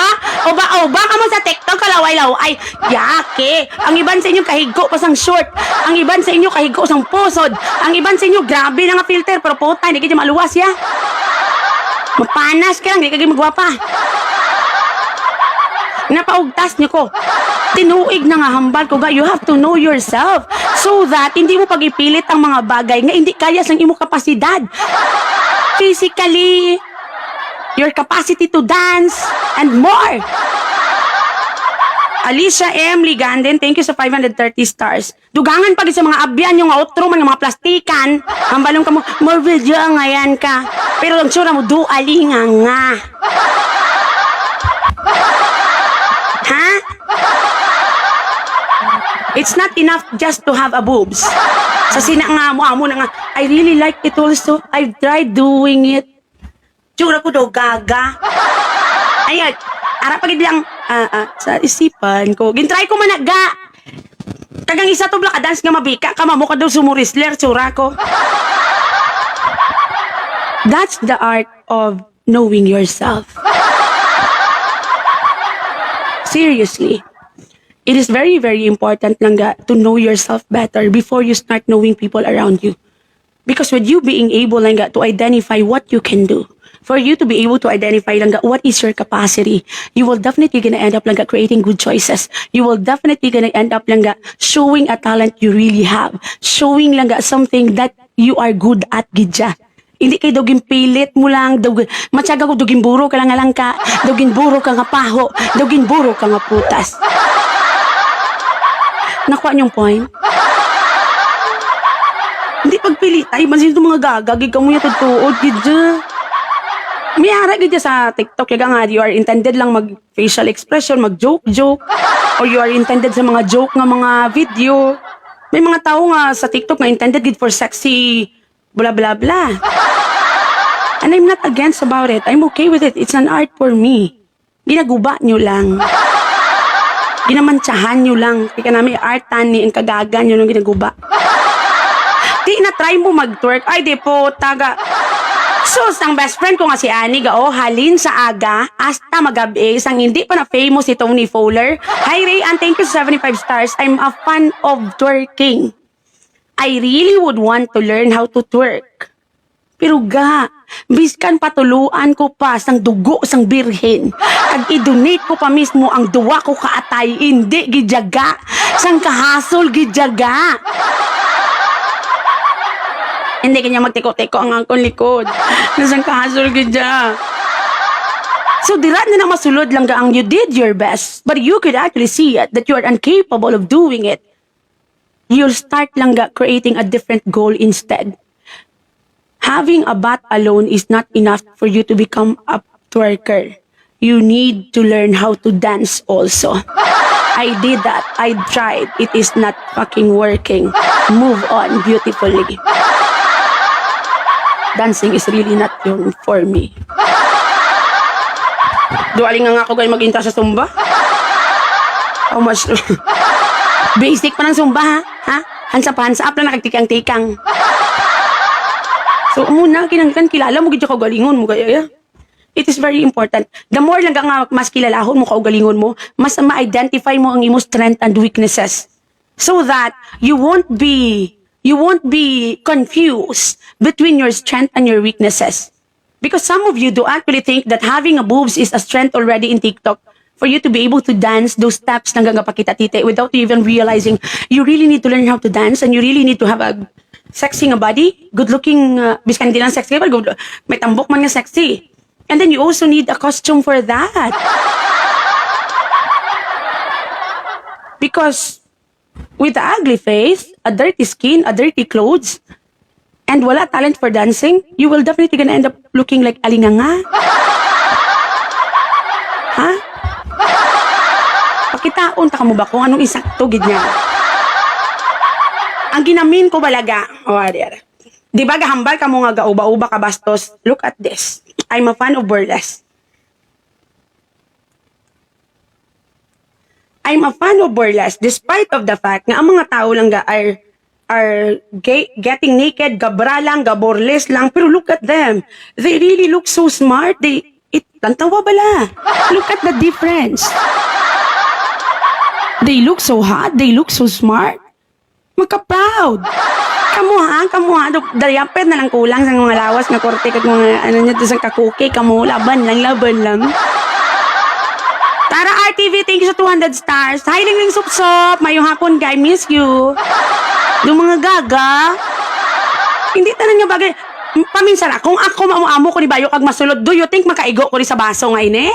Oba ka mo sa TikTok kalaway-law. Ay, yake. Ang iban sa inyo kahigo pa sang short. Ang iban sa inyo kahigo sang pusod. Ang iban sa inyo grabe na nga filter. Pero puta, hindi ka maluwas ya. Mapanas ka lang, hindi ka magwapa. Napaugtas niyo ko. Tinuig na nga hambal ko ga, you have to know yourself so that hindi mo pagipilit ang mga bagay nga hindi kaya sang imo kapasidad. Physically, your capacity to dance, and more. Alicia M. Liganden, thank you sa 530 stars. Dugangan pag sa mga abyan yung outro man, yung mga plastikan. Hambalong ka mo, more video ngayon ka. Pero ang tsura mo, dualinga nga. Ha? It's not enough just to have a boobs. Sa sina nga mo, amo na nga, I really like it also. I've tried doing it. Tsura ko daw gaga. Ayun, ara pagid lang, sa isipan ko. Gintry ko managa. Kagang isa to blaka dance nga mabika, kamamo ka daw sumurisler, tsura ko. That's the art of knowing yourself. Seriously. It is very, very important lang to know yourself better before you start knowing people around you. Because with you being able lang to identify what you can do, for you to be able to identify lang what is your capacity, you will definitely gonna end up lang creating good choices. You will definitely gonna end up lang showing a talent you really have. Showing lang something that you are good at gidya. Hindi kayo doging pilit mo lang, matyaga ko doging buro ka lang ka, doging buro ka nga paho, doging buro ka nga putas. Nakuha niyong point? Hindi pagpilit ay mansin itong mga gagagig ka mo yung tutuod, gidya. May hara gidya sa TikTok, yaga nga, you are intended lang mag-facial expression, mag-joke, or you are intended sa mga joke nga mga video. May mga tao nga sa TikTok nga intended for sexy, blah blah blah. And I'm not against about it. I'm okay with it. It's an art for me. Ginaguba nyo lang. Ginamantsahan nyo lang. Kaya namin artan ni ang kagagan nyo nung ginaguba. Di na try mo mag-twerk. Ay, di po, taga. Sus, ang best friend ko nga si Annie, halin sa aga, hasta magabi, sang hindi pa na famous si Tony Fowler. Hi Ray, and thank you sa 75 stars. I'm a fan of twerking. I really would want to learn how to twerk. Pero biskan patuluan ko pa sang dugo sang birhen. Kag i-donate ko pa mismo ang duwa ko kaatay, hindi gidyaga. Sang kahasol gidyaga. Hindi kanya magtiko-tiko ang angkong likod. Nasang kahasol gidya. So, dirat na masulod lang ang you did your best, but you could actually see it, that you are incapable of doing it. You'll start lang creating a different goal instead. Having a bat alone is not enough for you to become a twerker. You need to learn how to dance also. I did that. I tried. It is not fucking working. Move on beautifully. Dancing is really not yung for me. Duwaling nga ako ganyan mag-intra sa Zumba. How much? Basic pa ng Zumba, ha? Hansa up lang nakagtikang-tikang. So, muna, kilala mo, gidya ka galingon mo, gaya. It is very important. The more lang nga mas kilalahon mo kaugalingon mo, mas ma-identify mo ang imo strength and weaknesses. So that you won't be confused between your strength and your weaknesses. Because some of you do actually think that having a boobs is a strength already in TikTok for you to be able to dance those steps ng gagapakita tite without you even realizing you really need to learn how to dance and you really need to have a sexy nga body, good-looking, biskan din ang sexy, but may tambok man nga sexy. And then you also need a costume for that. Because with the ugly face, a dirty skin, a dirty clothes, and wala talent for dancing, you will definitely gonna end up looking like alinganga. Ha? Pakitaon ta mo ba kung anong isakto gid niya? Ang ginamin ko balaga, di ba gahambal ka mo nga gauba-uba ka bastos? Look at this. I'm a fan of burlesque. I'm a fan of burlesque despite of the fact nga ang mga tao lang are getting naked, gabra lang, gaborles lang, pero look at them. They really look so smart. Tantawa bala. Look at the difference. They look so hot, they look so smart. Magka-proud. Kamuha. Dayapet na lang kulang sa mga lawas na korte kag mga ano niya sa kakuki. Kamu, laban lang. Tara RTV, thank you sa 200 stars. Hi, Lingling Supsop. Mayong hapon, guy. Miss you. Yung mga gaga. Hindi tanan nga bagay. Paminsan kung ako mamuamo ko ni Bayo kag masulod, do you think makaigo ko ni sa baso nga ini?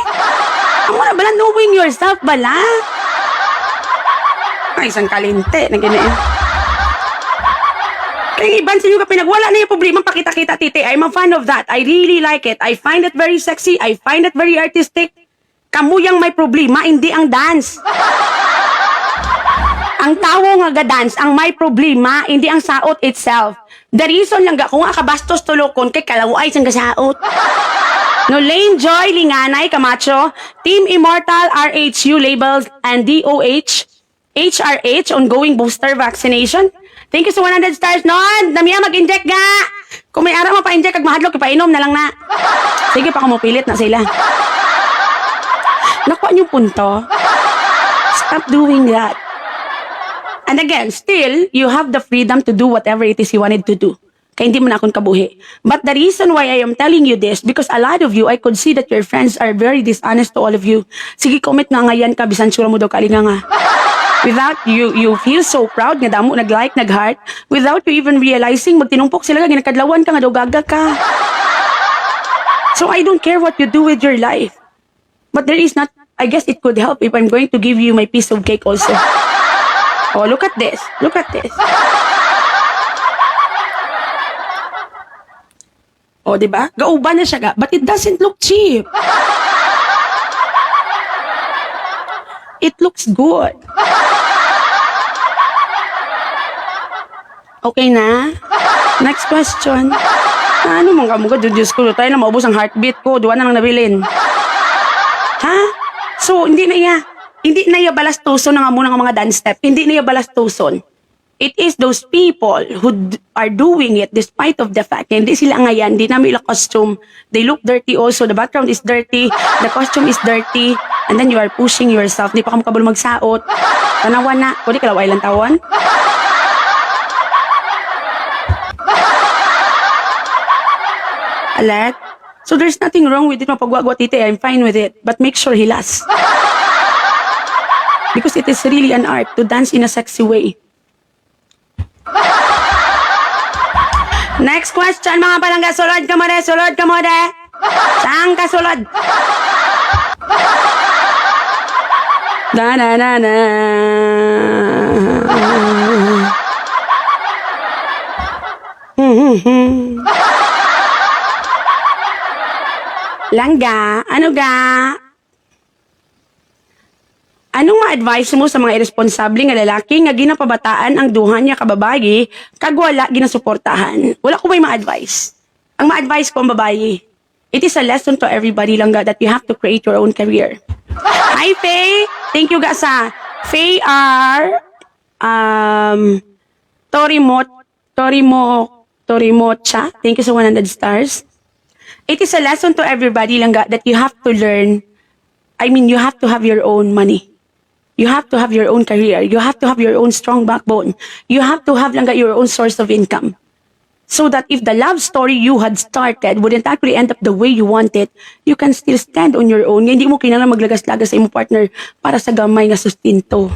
Amo na bala, knowing yourself bala. Ay, isang kalinte na ganyan. Kaya iban sa inyo ka pinagwala na yung problema pakita-kita titi. I'm a fan of that. I really like it. I find it very sexy. I find it very artistic. Kamu yang may problema, hindi ang dance. Ang tawo nga ga-dance, ang may problema, hindi ang saot itself. The reason lang kung akabastos tulokon kay kalaway sang gasaot. No, Lane Joy, Linganay, Camacho, Team Immortal, RHU labels, and DOH, HRH, ongoing booster vaccination. Thank you sa 100 stars, non! Namiya mag-inject ga! Kung may araw mapa-inject, kag mahadlok, ipainom na lang na. Sige pa kumupilit na sila. Nakuha niyo punto. Stop doing that. And again, still, you have the freedom to do whatever it is you wanted to do. Kaya hindi mo na akong kabuhi. But the reason why I am telling you this, because a lot of you, I could see that your friends are very dishonest to all of you. Sige, comment nga ngayon ka, bisan sura mo daw kalinga nga. Without you feel so proud, nga damo, nag-like, nag-heart, without you even realizing, magtinumpok sila nga, ginakadlawan ka nga daw, gaga ka. So I don't care what you do with your life. But there is not, I guess it could help if I'm going to give you my piece of cake also. Oh, look at this. Look at this. Oh, diba? Gauban na siya ga, but it doesn't look cheap. It looks good. Okay na? Next question. Ano mong kamuga? Diyos ko, tayo na maubos ang heartbeat ko. Duwa na lang nabilin. Ha? So, hindi na iya balastuson na nga muna ng mga dance step. Hindi na iya balastuson. It is those people who are doing it despite of the fact na hindi sila ngayon, hindi namin ila costume. They look dirty also. The background is dirty. The costume is dirty. And then you are pushing yourself. Hindi pa ka makabalo magsaot. Tanawan na. Kung di kalaway lang tawan. Alert? So there's nothing wrong with it. Mapagwagwa tite. I'm fine with it. But make sure he lasts. Because it is really an art to dance in a sexy way. Next question, mga palangga. Sulod ka mo de. Sulod ka mo de. Saan ka sulod? Da-na-na-na. Langga, ano ga? Anong ma-advise mo sa mga irresponsable nga lalaki nga ginapabataan ang duha niya kababayi kag wala ginasuportahan? Wala ko may ma-advise. Ang ma-advise ko ang babayi, it is a lesson to everybody langga that you have to create your own career. Hi, Faye! Thank you ga sa Faye R. Torimocha. Thank you sa 100 stars. It is a lesson to everybody langga that you have to learn. You have to have your own money. You have to have your own career. You have to have your own strong backbone. You have to have langga your own source of income. So that if the love story you had started wouldn't actually end up the way you want it, you can still stand on your own. Hindi mo kailangan maglagas-lagas sa imo partner para sa gamay nga sustinto.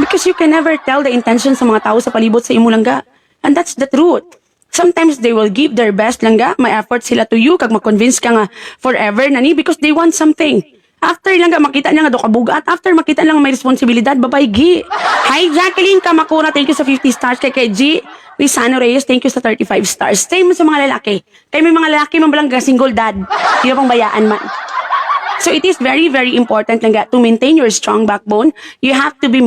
Because you can never tell the intention sa mga tao sa palibot sa imo langga. And that's the truth. Sometimes they will give their best langga, may effort sila to you, kag ma-convince ka nga forever nani because they want something. After lang makita niya nga do kabuga at after makita lang may responsibilidad, babay G. Hi Jacqueline Kamakura, thank you sa 50 stars. Kay G Lisano Reyes, thank you sa 35 stars. Same sa mga lalaki. Kay may mga lalaki man balang single dad, di na pang bayaan man. So it is very, very important lang to maintain your strong backbone. You have to be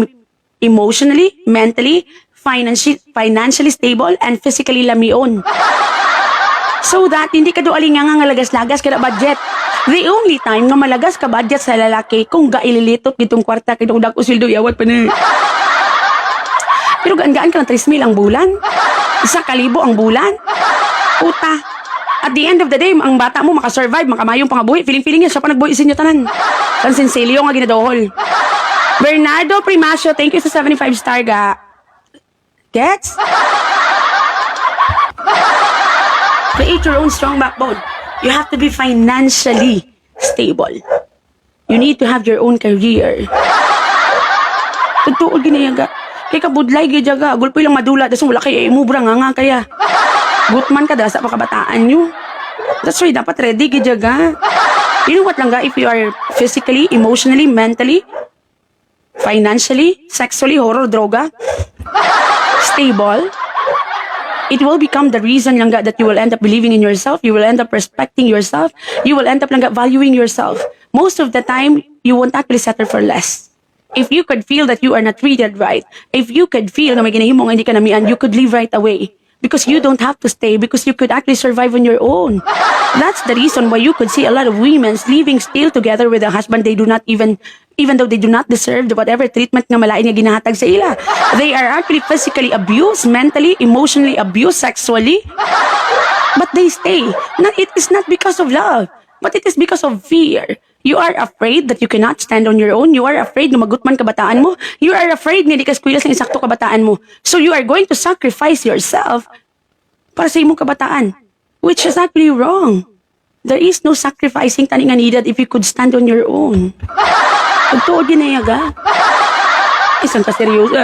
emotionally, mentally, financially stable, and physically lamion. So that hindi ka doaling nga lagas-lagas kada budget. The only time nga malagas ka budget sa lalaki kung gaililitot gitong kwarta kay dag usildo yawat pa ni. Pero gaan-gaan ka ng 3,000 ang bulan. 1,000 ang bulan. Puta. At the end of the day, ang bata mo makasurvive, makamayong pangabuhi. Feeling niya siya pa nagbuhi sa inyo tanan. San Sincelio nga ginadohol. Bernardo Primacio, thank you sa 75 star ga. Gets? Create your own strong backbone. You have to be financially stable. You need to have your own career. Tugtuod ginayaga. Kay kabudlay gijaga, gulpoy lang madula, dasong wala kay imubra nga kaya. Gutman ka dasa pa kabataan nyo. That's why dapat ready gijaga. You know what lang ga, if you are physically, emotionally, mentally, financially, sexually, horror, droga, stable, it will become the reason lang that you will end up believing in yourself, you will end up respecting yourself, you will end up lang valuing yourself. Most of the time, you won't actually settle for less. If you could feel that you are not treated right, if you could feel na may ginahimo nga hindi ka namian, you could leave right away. Because you don't have to stay, because you could actually survive on your own. That's the reason why you could see a lot of women living still together with a husband they do not even though they do not deserve the whatever treatment nga malain nga ginahatag sa ila. They are actually physically abused, mentally, emotionally abused, sexually. But they stay. It is not because of love, but it is because of fear. You are afraid that you cannot stand on your own. You are afraid na magutman kabataan mo. You are afraid nga di ka skwilas ng insakto kabataan mo. So you are going to sacrifice yourself para sa imong kabataan, which is actually wrong. There is no sacrificing tani nga needed if you could stand on your own. Pagtuod ginayaga. Isang ka-seryoso.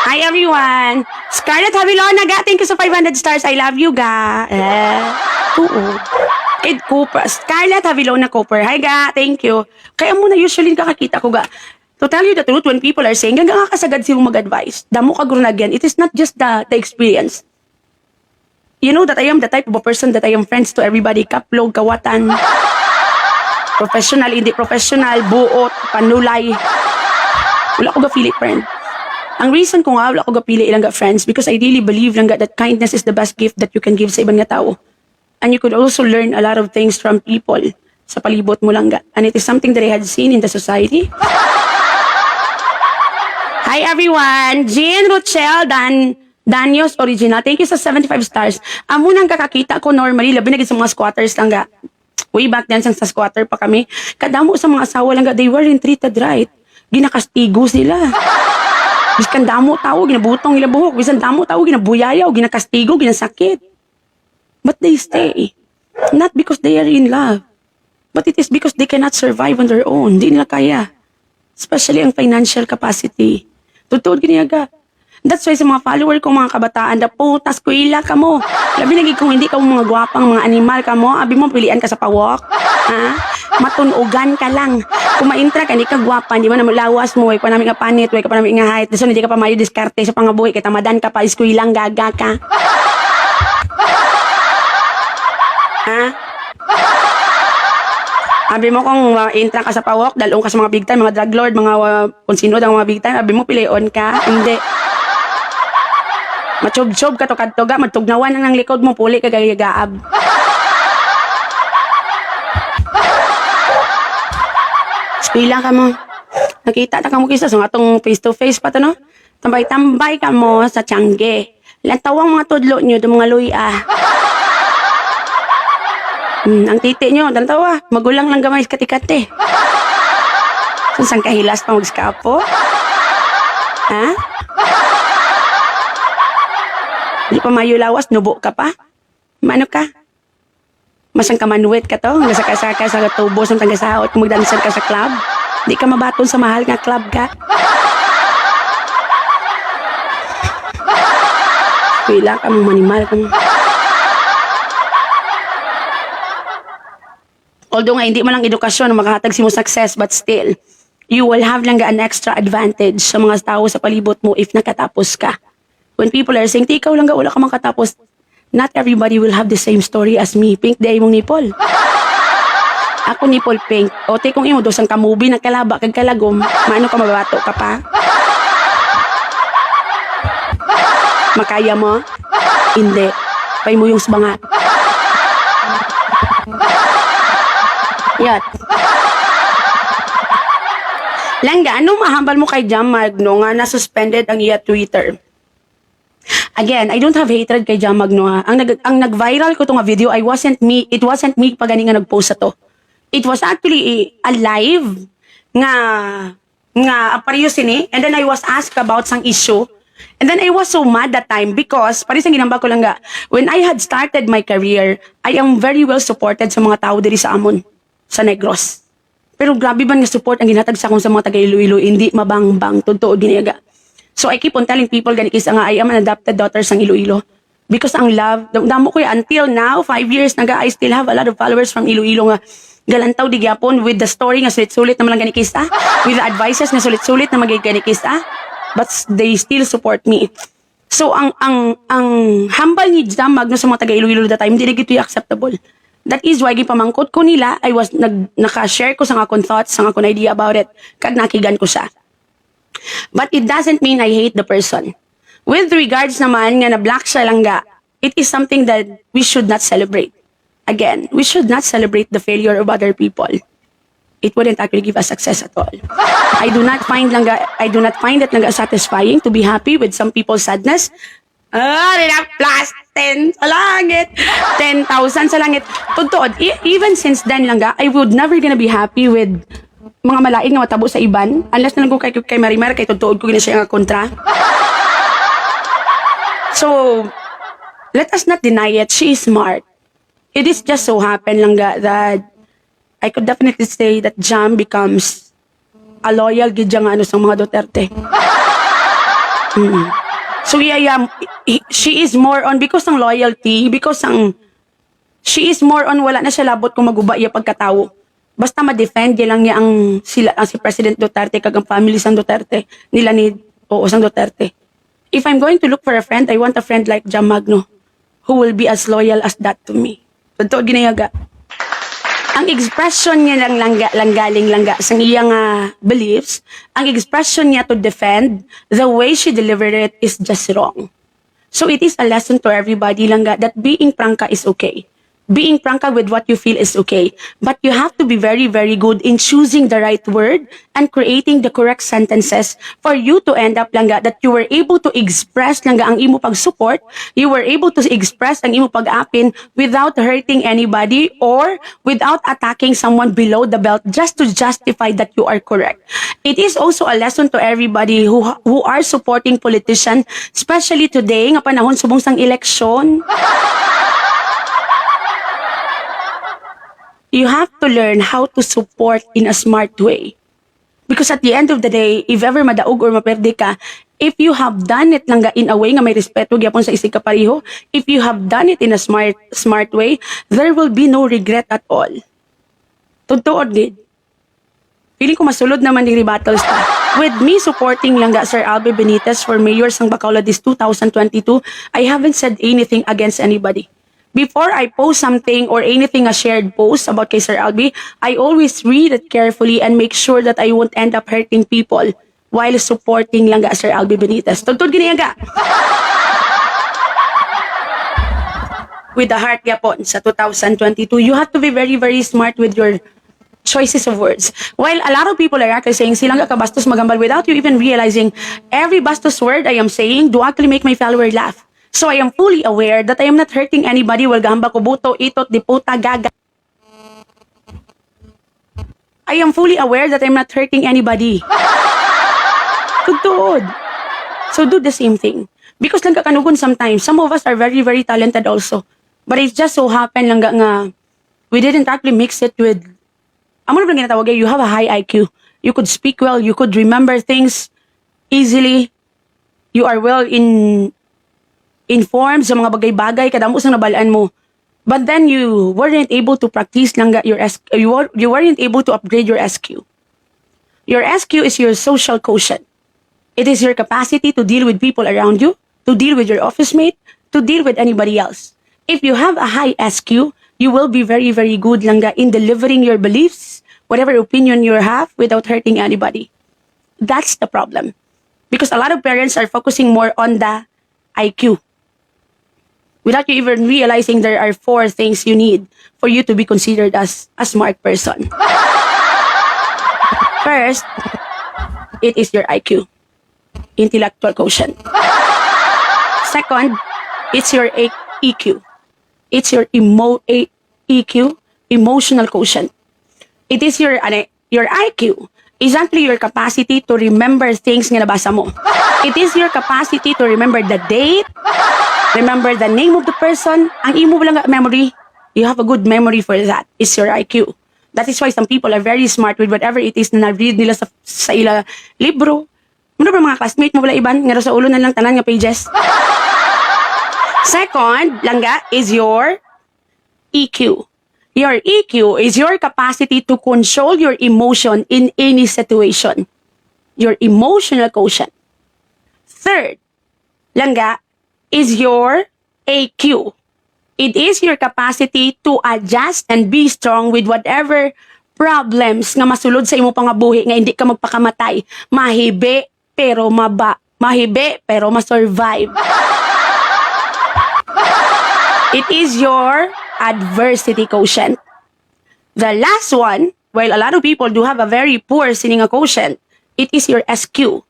Hi everyone! Scarlett Havilona, ga, thank you sa 500 stars. I love you, ga. Tuod. Ed Cooper. Scarlett Havilona Cooper. Hi, ga. Thank you. Kaya muna usually kakakita ko, ga. To tell you the truth, when people are saying, gaga nga kasagad silang mag-advise, damo ka grunagyan, it is not just the experience. You know that I am the type of a person that I am friends to everybody. Kaplog, kawatan, professional, hindi professional, buot, panulay. Wala ko ga-feel it, friend. Ang reason ko nga, wala ko ga-pili ilang ga friends because I really believe lang ga that kindness is the best gift that you can give sa ibang nga tao. And you could also learn a lot of things from people sa palibot mo lang ga. And it is something that I had seen in the society. Hi everyone! Jean Rochelle Danios Original. Thank you sa 75 stars. Amo nang kakakita ko normally, labi na sa mga squatters lang ga. Way back then, sa squatter pa kami. Kadamo sa mga asawa lang ga, they weren't treated right. Ginakastigo sila. Biskan damo tao, ginabutong ila buhok. Bisan damo tao, ginabuyayaw, ginakastigo, ginasakit. But they stay. Not because they are in love. But it is because they cannot survive on their own. Di nila kaya. Especially ang financial capacity. Totoo giniyaga. That's why sa mga follower ko, mga kabataan, da putas kuila ka mo. Labi lagi kung hindi ka mo mga gwapang mga animal ka mo, abi mo pilian ka sa pawok. Ha? Matunugan ka lang. Kung maintra ka, hindi ka gwapa, hindi mo na lawas mo, way pa namin nga panit, way ka pa namin nga height, so hindi ka pa mayo diskarte sa pangabuhi, kaya tamadan ka pa, iskuilang gaga ka. Ha? Abi mo kung intra ka sa pawok, dalong ka sa mga big time, mga drug lord, mga kung sino ang mga big time, abi mo pilion ka, hindi. Matsob-sob ka to kadtoga, matugnawan na ng likod mo, puli ka gayagaab. Eskwela ka mo. Nakita na ka mo kisa sa atong face-to-face pa to, no? Tambay-tambay ka mo sa Tiangge. Lantawang mga tudlo nyo, do mga luya. Ang titi nyo, tantawa, magulang lang gamay kati-kati. Saan kahilas pa magskapo? Ha? Di pa mayo lawas, nubo ka pa? Mano ka? Masang ka manuwit ka to? Nasaka-saka sa tubos ng tanggasaot, magdansan ka sa club? Di ka mabaton sa mahal nga club ka? Pila ka mong manimal ka mo. Although nga hindi mo lang edukasyon na makahatag si mo success, but still, you will have lang an extra advantage sa mga tao sa palibot mo if nakatapos ka. When people are saying, ikaw lang wala ka makatapos, not everybody will have the same story as me. Pink, day mong nipol. Ako nipol pink. O, kung imo, dosang ka movie, nagkalaba, kag kalagom, maano ka mababato ka pa? Makaya mo? Hindi. Pay mo yung sabangat. Yan. Langga, anong mahambal mo kay Jam Magno nga na-suspended ang iya Twitter? Again, I don't have hatred kay Jam Magno ha. Ang nag-viral ko to nga video, it wasn't me pa gani nga nag-post sa to. It was actually a live nga apareyo sini, and then I was asked about sang issue. And then I was so mad that time because paris ang ginamba ko lang nga, when I had started my career, I am very well supported sa mga tao diri sa amon, sa Negros. Pero grabe man nga support ang ginhatag sa akong sa mga taga Iloilo, hindi mabangbang, totoo giniyaga. So I keep on telling people ganikis nga I am an adopted daughter sang Iloilo. Because ang love, damo ko until now, 5 years naga, I still have a lot of followers from Iloilo nga galantaw di gyapon with the story nga sulit-sulit na lang ganikis with the advices nga sulit-sulit na magiganikis but they still support me. So ang hambal ni Jam Magno sa mga taga Iloilo that time, hindi gito acceptable. That is why gipamangkot ko nila, I was naka-share ko sa akong thoughts, sa akong idea about it, kag nakigan ko siya. But it doesn't mean I hate the person. With regards naman nga na black siya lang ga, it is something that we should not celebrate. Again, we should not celebrate the failure of other people. It wouldn't actually give us success at all. I do not find it lang satisfying to be happy with some people's sadness. Plus 10 sa langit. 10,000 sa langit. Totoo, even since then lang I would never gonna be happy with mga malain nga matabo sa iban. Unless na lang ko kay Marimar, kay totoo ko gina siya nga kontra. So, let us not deny it. She is smart. It is just so happen lang that I could definitely say that Jam becomes a loyal gid nga ano sa mga Duterte. So yeah, she is more on because ng loyalty, she is more on wala na siya labot kung maguba iya pagkatawo. Basta ma-defend lang niya si President Duterte kag ang family sang Duterte nila ni sang Duterte. If I'm going to look for a friend, I want a friend like Jam Magno who will be as loyal as that to me. Totoo ginayaga. Ang expression niya lang galing sa iyang beliefs, ang expression niya to defend, the way she delivered it is just wrong. So it is a lesson to everybody that being prangka is okay. Being prangka with what you feel is okay. But you have to be very, very good in choosing the right word and creating the correct sentences for you to end up that you were able to express ang imo pag-support, you were able to express ang imo pag-apin without hurting anybody or without attacking someone below the belt just to justify that you are correct. It is also a lesson to everybody who are supporting politicians, especially today nga panahon subong sang eleksyon. You have to learn how to support in a smart way. Because at the end of the day, if ever madaog or maperde ka, If you have done it lang in a way nga may respeto gyapon sa isig kapareho, if you have done it in a smart way, there will be no regret at all. Totoo gid. Feeling ko masulod naman ni battles ta. With me supporting langga Sir Albi Benitez for mayor sang Bacolod this 2022, I haven't said anything against anybody. Before I post something or anything a shared post about kay Sir Albi, I always read it carefully and make sure that I won't end up hurting people while supporting langga Sir Albi Benitez. Tugtod gini nga. With the heart yapon sa 2022, you have to be very, very smart with your choices of words. While a lot of people are actually saying silang ka bastos magambal without you even realizing every bastos word I am saying do actually make my follower laugh. So I am fully aware that I am not hurting anybody while gahamba ko buto, itot, diputa, gaga. I am fully aware that I am not hurting anybody. Tugtuod. So do the same thing. Because lang kakanugon sometimes, some of us are very, very talented also. But it just so happened lang nga, we didn't actually mix it with, amo na lang ginatawag, you have a high IQ. You could speak well, you could remember things easily. You are well informed sa mga bagay-bagay, kadamo sang nabalaan mo. But then you weren't able to practice lang your you weren't able to upgrade your SQ. Your SQ is your social quotient. It is your capacity to deal with people around you, to deal with your office mate, to deal with anybody else. If you have a high SQ, you will be very, very good langga in delivering your beliefs, whatever opinion you have, without hurting anybody. That's the problem. Because a lot of parents are focusing more on the IQ. Without you even realizing there are 4 things you need for you to be considered as a smart person. First, it is your IQ. Intellectual quotient. Second, it's your EQ. It's your EQ, emotional quotient. It is your IQ. Is actually your capacity to remember things nga nabasa mo. It is your capacity to remember the date, remember the name of the person. Ang imo lang memory, you have a good memory for that. It's your IQ. That is why some people are very smart with whatever it is na na-read nila sa ila libro. Ano ba mga classmate mo wala iban? Nga sa ulo na lang tanan nga pages. Second, langga, is your EQ. Your EQ is your capacity to control your emotion in any situation. Your emotional quotient. Third, langga, is your AQ. It is your capacity to adjust and be strong with whatever problems nga masulod sa imo pangabuhi nga hindi ka magpakamatay. Mahibe pero ma-survive. It is your adversity quotient. The last one, while a lot of people do have a very poor sininga quotient, it is your SQ.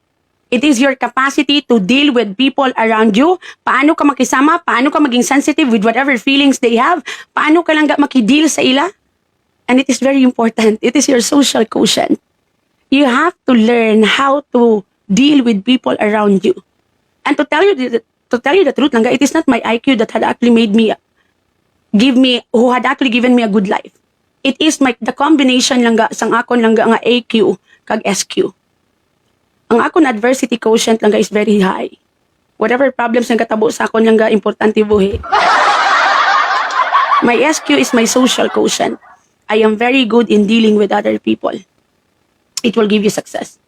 It is your capacity to deal with people around you. Paano ka makisama, paano ka maging sensitive with whatever feelings they have, paano ka lang makideal sa ila. And it is very important. It is your social quotient. You have to learn how to deal with people around you. And to tell you the truth, langga, it is not my IQ that had actually who had actually given me a good life. It is the combination langga sang akon langga nga AQ kag SQ. Ang akon adversity quotient langga is very high. Whatever problems nga katabo sa akon langga, importante buhi. My SQ is my social quotient. I am very good in dealing with other people. It will give you success.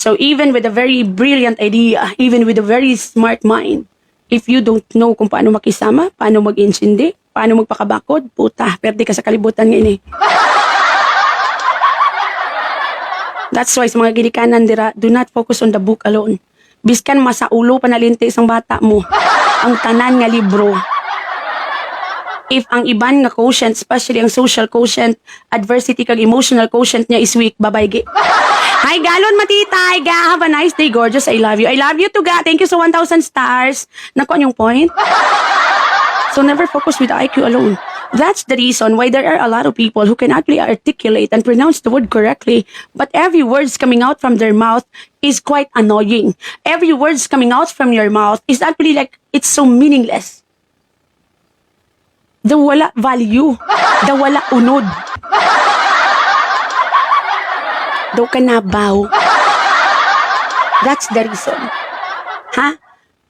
So even with a very brilliant idea, even with a very smart mind, if you don't know kung paano makisama, paano mag-insindi, paano magpakabakod, puta, perde ka sa kalibutan ngayon eh. That's why sa mga ginikanan dira, do not focus on the book alone. Biskan masaulo panalinti isang bata mo, ang tanan nga libro. If ang iban nga quotient, especially ang social quotient, adversity kag emotional quotient niya is weak, babay. Hi, Galon Matitay. Ga, have a nice day, gorgeous. I love you. I love you too, Ga. Thank you so 1,000 stars. Nakuha yung point. So never focus with IQ alone. That's the reason why there are a lot of people who can actually articulate and pronounce the word correctly, but every words coming out from their mouth is quite annoying. Every words coming out from your mouth is actually like, it's so meaningless. The wala value. The wala unod. Daw ka nabaw. That's the reason. Ha?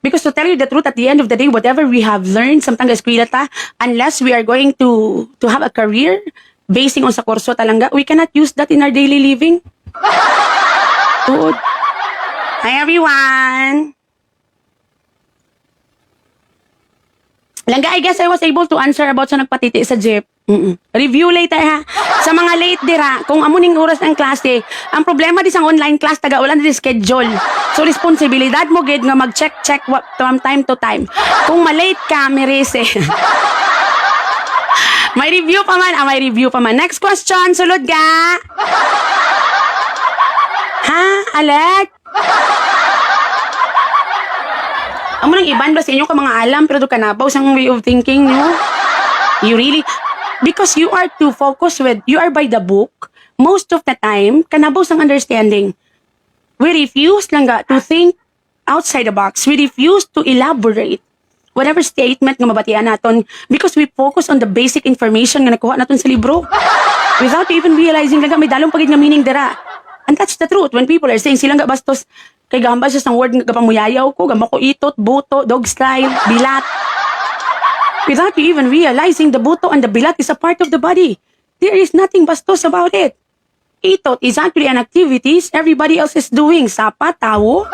Because to tell you the truth, at the end of the day, whatever we have learned, samtang eskwela ta, unless we are going to have a career, basing on sa kurso talanga, we cannot use that in our daily living. Good. Hi, everyone! Langga, I guess I was able to answer about sa nagpatiti sa jeep. Review later ha. Sa mga late dira, kung amuning oras ng klase, ang problema di sa online class, taga wala na di schedule. So, responsibilidad mo gid nga mag-check from time to time. Kung malate ka, merese. May review pa man. May review pa man. Next question, sulod ga. Ha, Alec? Amo nang iban ba sa inyo ka mga alam pero do kanabaw sang way of thinking nyo? You really, because you are too focused with, you are by the book, most of the time, kanabaw sang understanding. We refuse lang ga to think outside the box. We refuse to elaborate whatever statement nga mabatian naton because we focus on the basic information nga nakuha naton sa libro without even realizing lang ga may dalong pagid nga meaning dira. And that's the truth. When people are saying silang ga bastos, kay gamba siya sang word nga gapamuyayaw ko, gamba ko itot, buto, dog style, bilat. Without you even realizing the buto and the bilat is a part of the body. There is nothing bastos about it. Itot is actually an activities everybody else is doing. Sapa, tawo.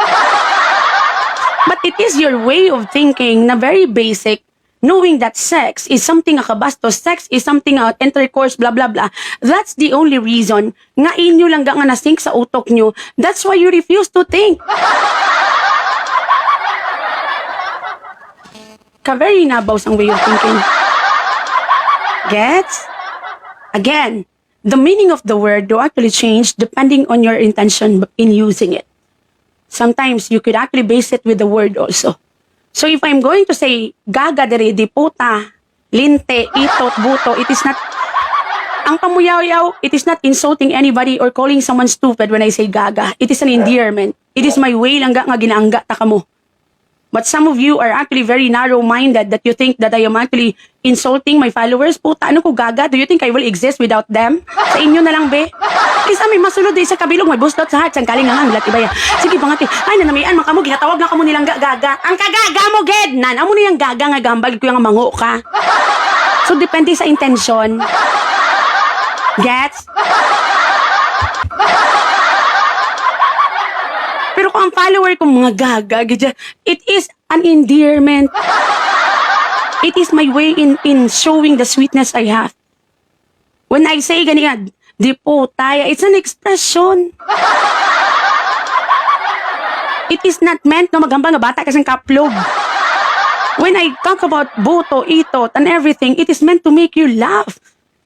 But it is your way of thinking na very basic, knowing that sex is something akabastos, sex is something intercourse, blah, blah, blah. That's the only reason nga inyo lang nga nasink sa utok nyo. That's why you refuse to think. Ka-very nabaw sang way of thinking. Gets? Again, the meaning of the word do actually change depending on your intention in using it. Sometimes you could actually base it with the word also. So if I'm going to say, gaga dere, di puta, linte, itot, buto, it is not, ang pamuyaw-yaw, it is not insulting anybody or calling someone stupid when I say gaga. It is an endearment. It is my way lang nga ginaangga ta kamo. But some of you are actually very narrow-minded that you think that I am actually insulting my followers. Puta, ano ko gaga? Do you think I will exist without them? Sa inyo na lang, be? Kisa may masulod sa kabilog, may bustot sa heart, sang kalingangan, milat ibaya. Sige, pangati, ay, nanamian, makamo, ginatawag na kamo nilang gaga. Ang kagaga mo, ged, nan, amo niyang gaga nga gambal, ko yung mango ka. So, depende sa intention. Gets? Pero kung ang follower kong mga gaga, it is an endearment. It is my way in showing the sweetness I have. When I say ganyan, di po tayo, it's an expression. It is not meant na magamba nga bata kasing kaplog. When I talk about buto, itot, and everything, it is meant to make you laugh.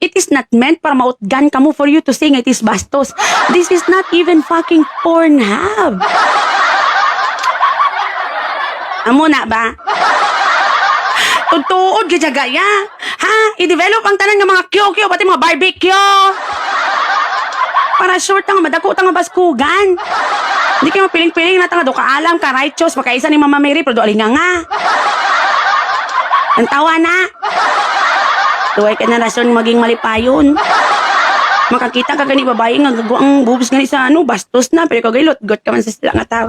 It is not meant para mautgan ka mo for you to sing it is bastos. This is not even fucking Pornhub. Amo na ba? Tutuod gajagaya. Ha? I-develop ang tanan ng mga kyo-kyo, pati mga barbecue. Para short nga, madako nga baskugan. Hindi kayo mapiling-piling na tanga, do ka alam, ka righteous, makaisa ni Mama Mary, pero do alinga nga. Ang tawa na. Tuway ka na rason maging malipayon. Makakita ka gani babae nga ang boobs gani sa bastos na, pero kagay got ka man sa sila nga tao.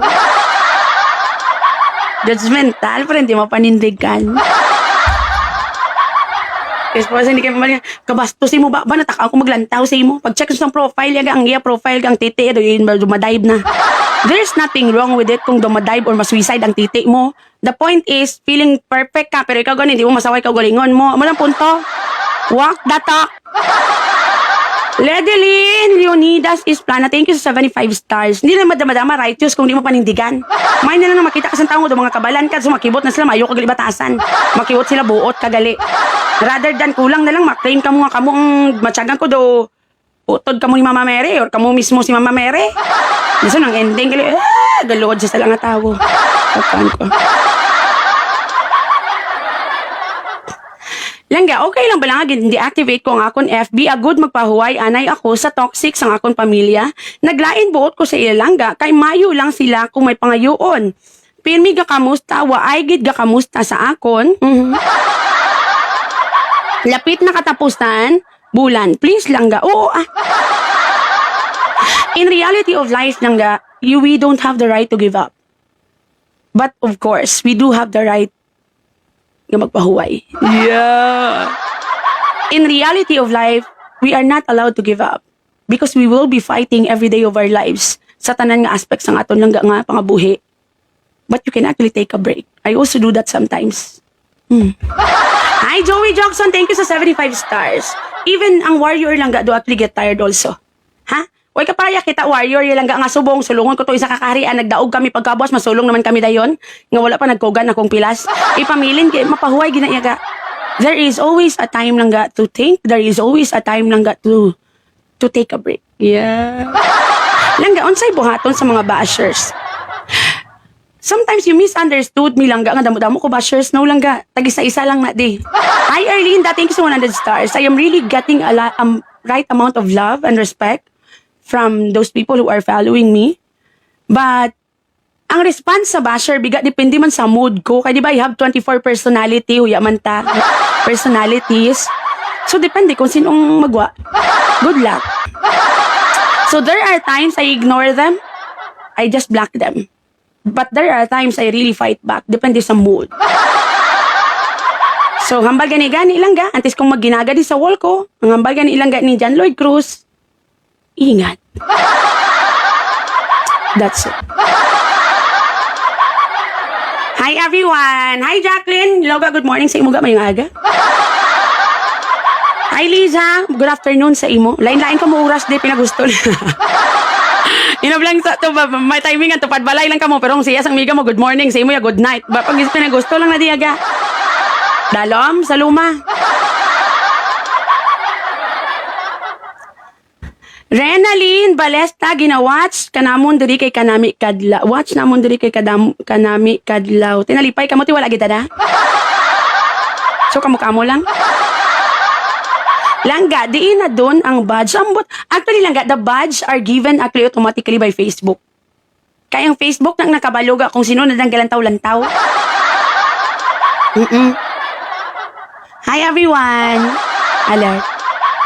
Judgmental, pero hindi mapanindigan. Kasi po hindi kayo mamaling, kabastusin mo ba nataka ako maglantaw sa imo? Pag-check sa profile, yaga ang iya profile, ang titi, yun dumadive na. There's nothing wrong with it kung dumadive or masuicide ang titi mo. The point is, feeling perfect ka, pero ikaw gani, hindi mo masaway ka galingon mo. Amo lang punto. Walk the talk. Ledeline Leonidas is plana. Thank you sa 75 stars. Hindi na madama-dama righteous kung di mo panindigan. May na lang makita ka sa tao do mga kabalan ka, so makibot na sila, mayo ka galibatasan. Makibot sila buot kagali. Rather than kulang na lang, maklaim ka mo nga kamo ang matyagan ko do utod ka mo ni Mama Mary or kamo mismo si Mama Mary. Gusto nang ending gali, galod siya sa lang nga tao. Pagkaan ko. Langga, okay lang ba lang deactivate ko ang akong FB, agud magpahuway anay ako sa toxic sang akong pamilya. Naglain buot ko sa ilangga, kay mayo lang sila kung may pangayoon. Pirmi ga kamusta, waay gid ga kamusta sa akon. Lapit na katapusan, bulan, please langga. Oo In reality of life langga, we don't have the right to give up. But of course, we do have the right na magpahuway. Yeah. In reality of life, we are not allowed to give up because we will be fighting every day of our lives sa tanan nga aspects ng aton lang nga pangabuhi. But you can actually take a break. I also do that sometimes. Hi, Joey Jackson. Thank you sa 75 stars. Even ang warrior lang do actually get tired also. Ha? Way kapaya kita warrior lang nga subong sulungon ko to isa kakaharian nagdaog kami pagkabuas masulong naman kami dayon nga wala pa nagkugan akong pilas. Ipamilin kay mapahuway ginayaga. There is always a time lang ga to think. There is always a time lang ga to take a break. Yeah. Langga unsay buhaton sa mga bashers. Sometimes you misunderstood me langga nga damo-damo ko bashers no langga tag-isa-isa lang na di. Hi Arlene, thank you so 100 stars. I am really getting a right amount of love and respect from those people who are following me. But ang response sa basher biga depende man sa mood ko. Kaya di ba I have 24 personality huya man ta personalities. So depende kung sinong magwa. Good luck. So there are times I ignore them. I just block them. But there are times I really fight back. Depende sa mood. So, hambal gani-gani lang ga. Antes kung magginagadi sa wall ko, ang hambal gani lang ga ni John Lloyd Cruz, ingat. That's it. Hi everyone! Hi Jacqueline! Loga, good morning sa imo ga mayong aga. Hi Liza! Good afternoon sa imo. Lain-lain ka mo oras di pinagusto. Inablang sa to may timing ang tupad balay lang ka mo pero kung siya sang miga mo good morning sa imo ya good night. Ba pag pinagusto lang na di aga. Dalom sa luma. Renaline Balesta ginawatch kanamon diri kay kanami kadlaw. Watch namon diri kay kanami kadlaw. Tinalipay kamo ti wala kita da. So kamo lang. Langga, diin na doon ang badge. Actually, langga, the badge are given actually automatically by Facebook. Kaya ang Facebook nang nakabaluga kung sino na nang galantaw-lantaw. Hi everyone! Alert.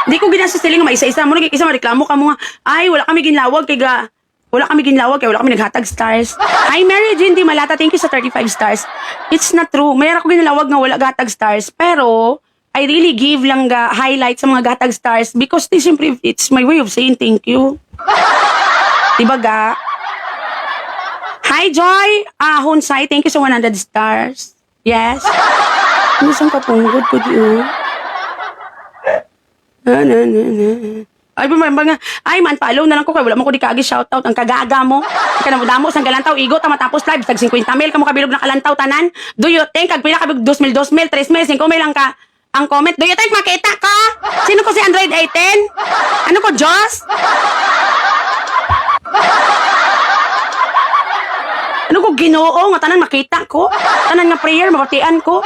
Hindi ko ginasasiling nga isa-isa mo. Nag-isa reklamo ka mo nga. Ay, wala kami ginlawag kaya wala kami naghatag stars. Hi Mary Jean Di Malata, thank you sa 35 stars. It's not true. Mayroon ako ginlawag nga wala gatag stars. Pero, I really give lang ga highlight sa mga gatag stars because it's my way of saying thank you. Diba ga? Hi Joy! Hunsay, thank you sa 100 stars. Yes? Ano saan kapunggod ko diyo? Ay, ay man, follow na lang ko kaya wala mo ko di kaagi shoutout ang kagaga mo. Kanamo-damo sang galantaw, igo ta matapos live, tag 50 mil ka mo kabilog na kalantaw tanan. Do you think kag pila kabig 2,000, 3,000, 5,000 lang ka? Ang comment, do you think makita ko? Sino ko si Android 18? Ano ko, Diyos? Ano ko, Ginoo? Nga tanan makita ko? Tanan nga prayer, mabatian ko?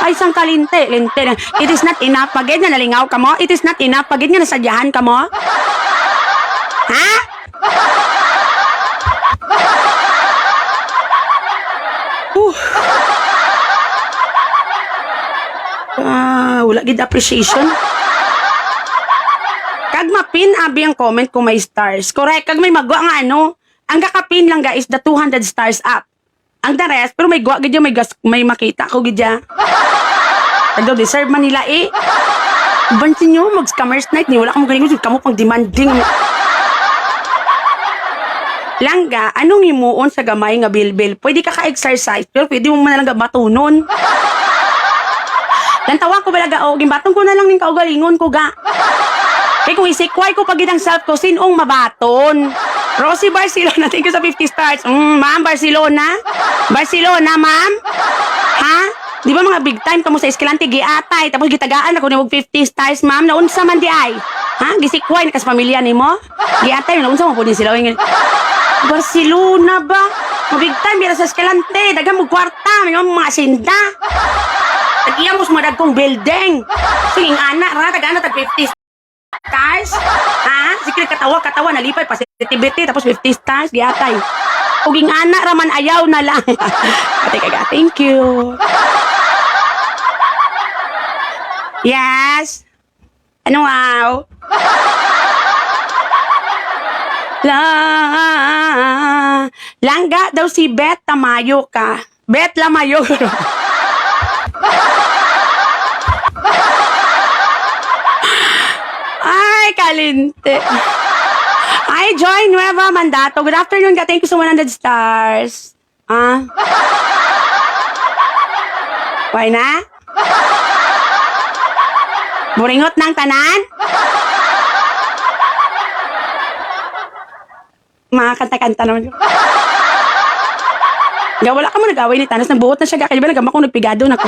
Ay, sang kalinte, linte. It is not enough. Pagid nga nalingaw ka mo? It is not enough. Pagid nga nasadyahan ka mo? Ha? Wala gid appreciation. Kag mapin abi ang comment kung may stars. Correct. Kag may magwa nga ano, ang kakapin lang guys the 200 stars up. Ang the rest, pero may gwa gid may makita ko gid ya. Kag deserve man nila eh. Bansin nyo, mag-scammers night ni wala kamo galing kamo pang demanding. Langga, anong himuon sa gamay nga bilbil? Pwede ka ka-exercise, pero pwede mo man lang matunon. Lantawan ko balaga o, gimbatong ko na lang ning kaugalingon ko ga. Kaya kung isikway ko pagid ang self ko, sinong mabaton? Rosie Barcelona, thank you sa 50 stars. Ma'am, Barcelona? Barcelona, ma'am? Ha? Di ba mga big time kamo sa Escalante giatay, tapos gitagaan ako ni 50 stars, ma'am? Naunsa man di ay? Ha? Gisikway na kas pamilya ni mo? Giatay, naunsa mo po din sila. Barcelona ba? Mabig time, bira sa Escalante, dagang mo kwarta, may mga sinda. Tag-iya mo sumadag kong building. Sige, anak, tag-ana, tag-50 stars. Ha? Sige, katawa, nalipay, positivity, tapos 50 stars, giatay. Uging anak, raman ayaw na lang. Thank you. Yes? Ano wow? La Langga daw si Bet Tamayo ka. Bet Lamayo. Ay, kalinte. Hi, Joy Nueva Mandato. Good afternoon ka. Thank you so 100 stars. Ah? Why na? Buringot ng tanan? Mga kanta-kanta naman. Wala ka mo nag-away ni Tanas. Nagbuot na siya. Kaya ba nagama kong nagpigado na ko?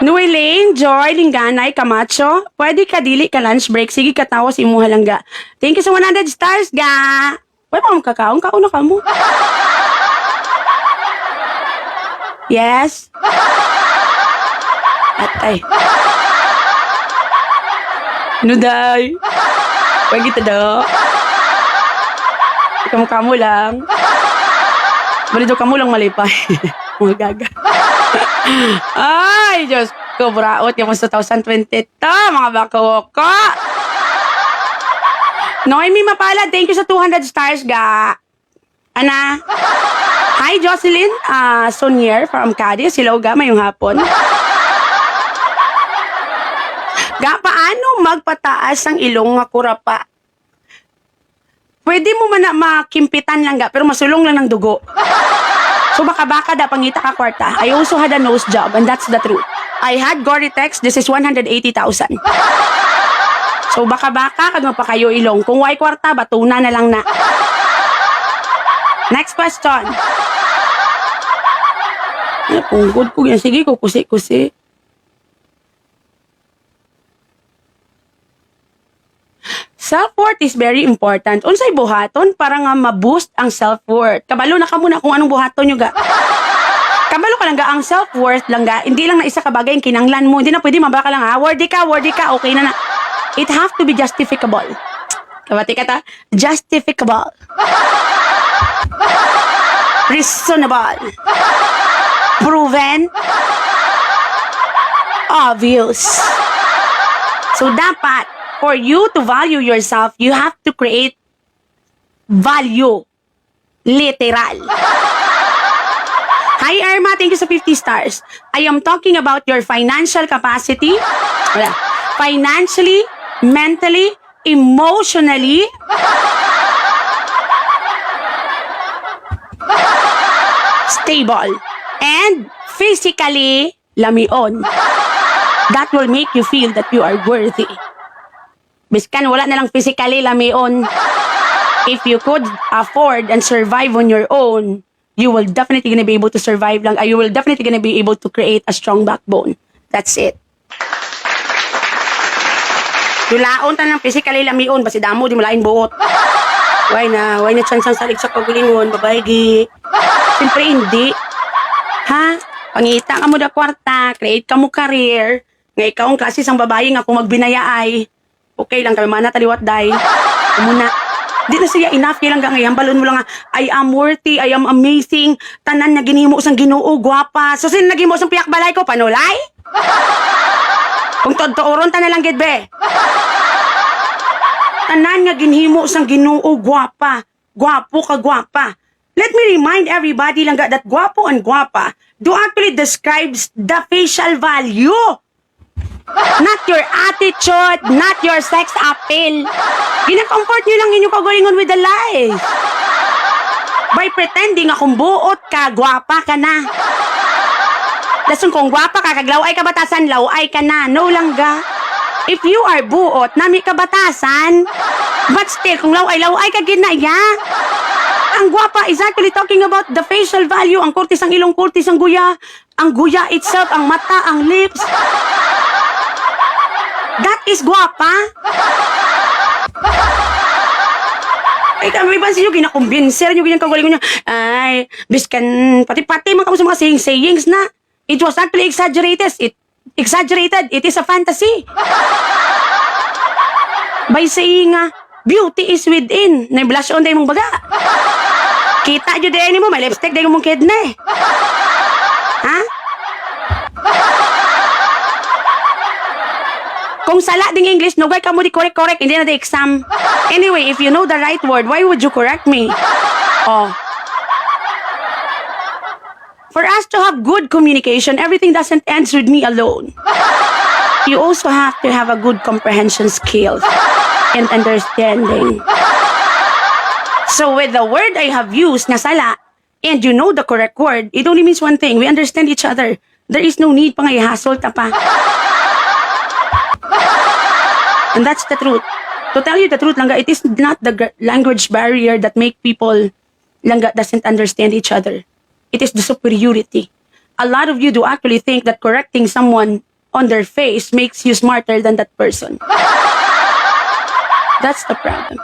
Nuwelane, Joy, Linganay, Camacho. Pwede ka dili ka lunch break. Sige ka tawa si imuha lang ga. Thank you sa 100 stars ga. Wala pa mong kakaon. Kaon na ka mo. Yes. Atay. Nuday. Pwede kita daw. Kamu lang. Balido kamu lang malipay. Mga gaga. Ay, Diyos ko, buraot yung 2020 to, mga bako-woko. Noemi Mapalad, thank you sa 200 stars, ga. Ana? Hi, Jocelyn Sonier from Cadiz. Hello, ga, mayong hapon. Ga, paano magpataas ang ilong nga kurapa? Pwede mo man na makimpitan lang ga, pero masulong lang ng dugo. So baka da pangita ka kwarta. I also had a nose job and that's the truth. I had Gore-Tex, this is 180,000. So baka kag magpakayo ilong. Kung way kwarta, batuna na lang na. Next question. Ay, punggod ko yan. Sige, kukusi-kusi. Self-worth is very important. Unsay buhaton para nga ma-boost ang self-worth. Kabalo na ka muna kung anong buhaton nyo ga. Kabalo ka lang ga ang self-worth lang ga. Hindi lang na isa ka bagay ang kinanglan mo. Hindi na pwede mabaka lang ha. Worthy ka. Okay na na. It have to be justificable. Kabati ka ta? Justificable. Reasonable. Proven. Obvious. So dapat for you to value yourself, you have to create value. Literal. Hi, Irma. Thank you sa 50 stars. I am talking about your financial capacity. Financially, mentally, emotionally, stable, and physically, lamion. That will make you feel that you are worthy. Biskan wala na lang physically lamion. If you could afford and survive on your own, you will definitely gonna be able to survive lang. You will definitely gonna be able to create a strong backbone. That's it. Dulaon ta ng physically lamion basi damo di malain buot. Why na chance ang salig sa kagulingon, babae gi. Siyempre hindi. Ha? Pangita ka mo da kwarta, create ka mo career. Nga ikaw ang klase sang babae nga kung magbinaya ay okay lang kami mana taliwat day. Muna. Di na siya enough kailang nga ngayon. Balon mo lang nga, I am worthy, I am amazing. Tanan na ginhimo sang Ginoo, gwapa. So sin nagimo sang piyak balay ko, panulay? Kung totooron ta na lang gid be. Tanan nga ginhimo sang Ginoo, gwapa. Gwapo ka gwapa. Let me remind everybody lang that gwapo and gwapa do actually describes the facial value. Not your attitude, not your sex appeal. Gina-comfort nyo lang inyong kagalingon with the life. By pretending akong buot ka, gwapa ka na. Lason kung gwapa ka, kaglaway ka batasan, laway ka na. No lang ga. If you are buot, nami ka batasan, but still, kung laway ka ginaya. Ang gwapa is actually talking about the facial value, ang kurtis, ang ilong kurtis, ang guya itself, ang mata, ang lips. That is guwapa. Ay, kami ba siyo ginakumbinser nyo, ginagaling nyo. Ay, biskan, pati-pati mga sa mga sayings na. It was actually exaggerated. It is a fantasy. By saying, beauty is within. Na-blush on day mong baga. Kita nyo din mo, may lipstick din mong kid na eh. Ha? Kung sala ding English, nugay ka mo di correct, hindi na di exam. Anyway, if you know the right word, why would you correct me? Oh. For us to have good communication, everything doesn't end with me alone. You also have to have a good comprehension skills and understanding. So with the word I have used, nasala, and you know the correct word, it only means one thing. We understand each other. There is no need pang i-hassle ta pa. And that's the truth. To tell you the truth, langga, it is not the language barrier that make people langga doesn't understand each other. It is the superiority. A lot of you do actually think that correcting someone on their face makes you smarter than that person. That's the problem.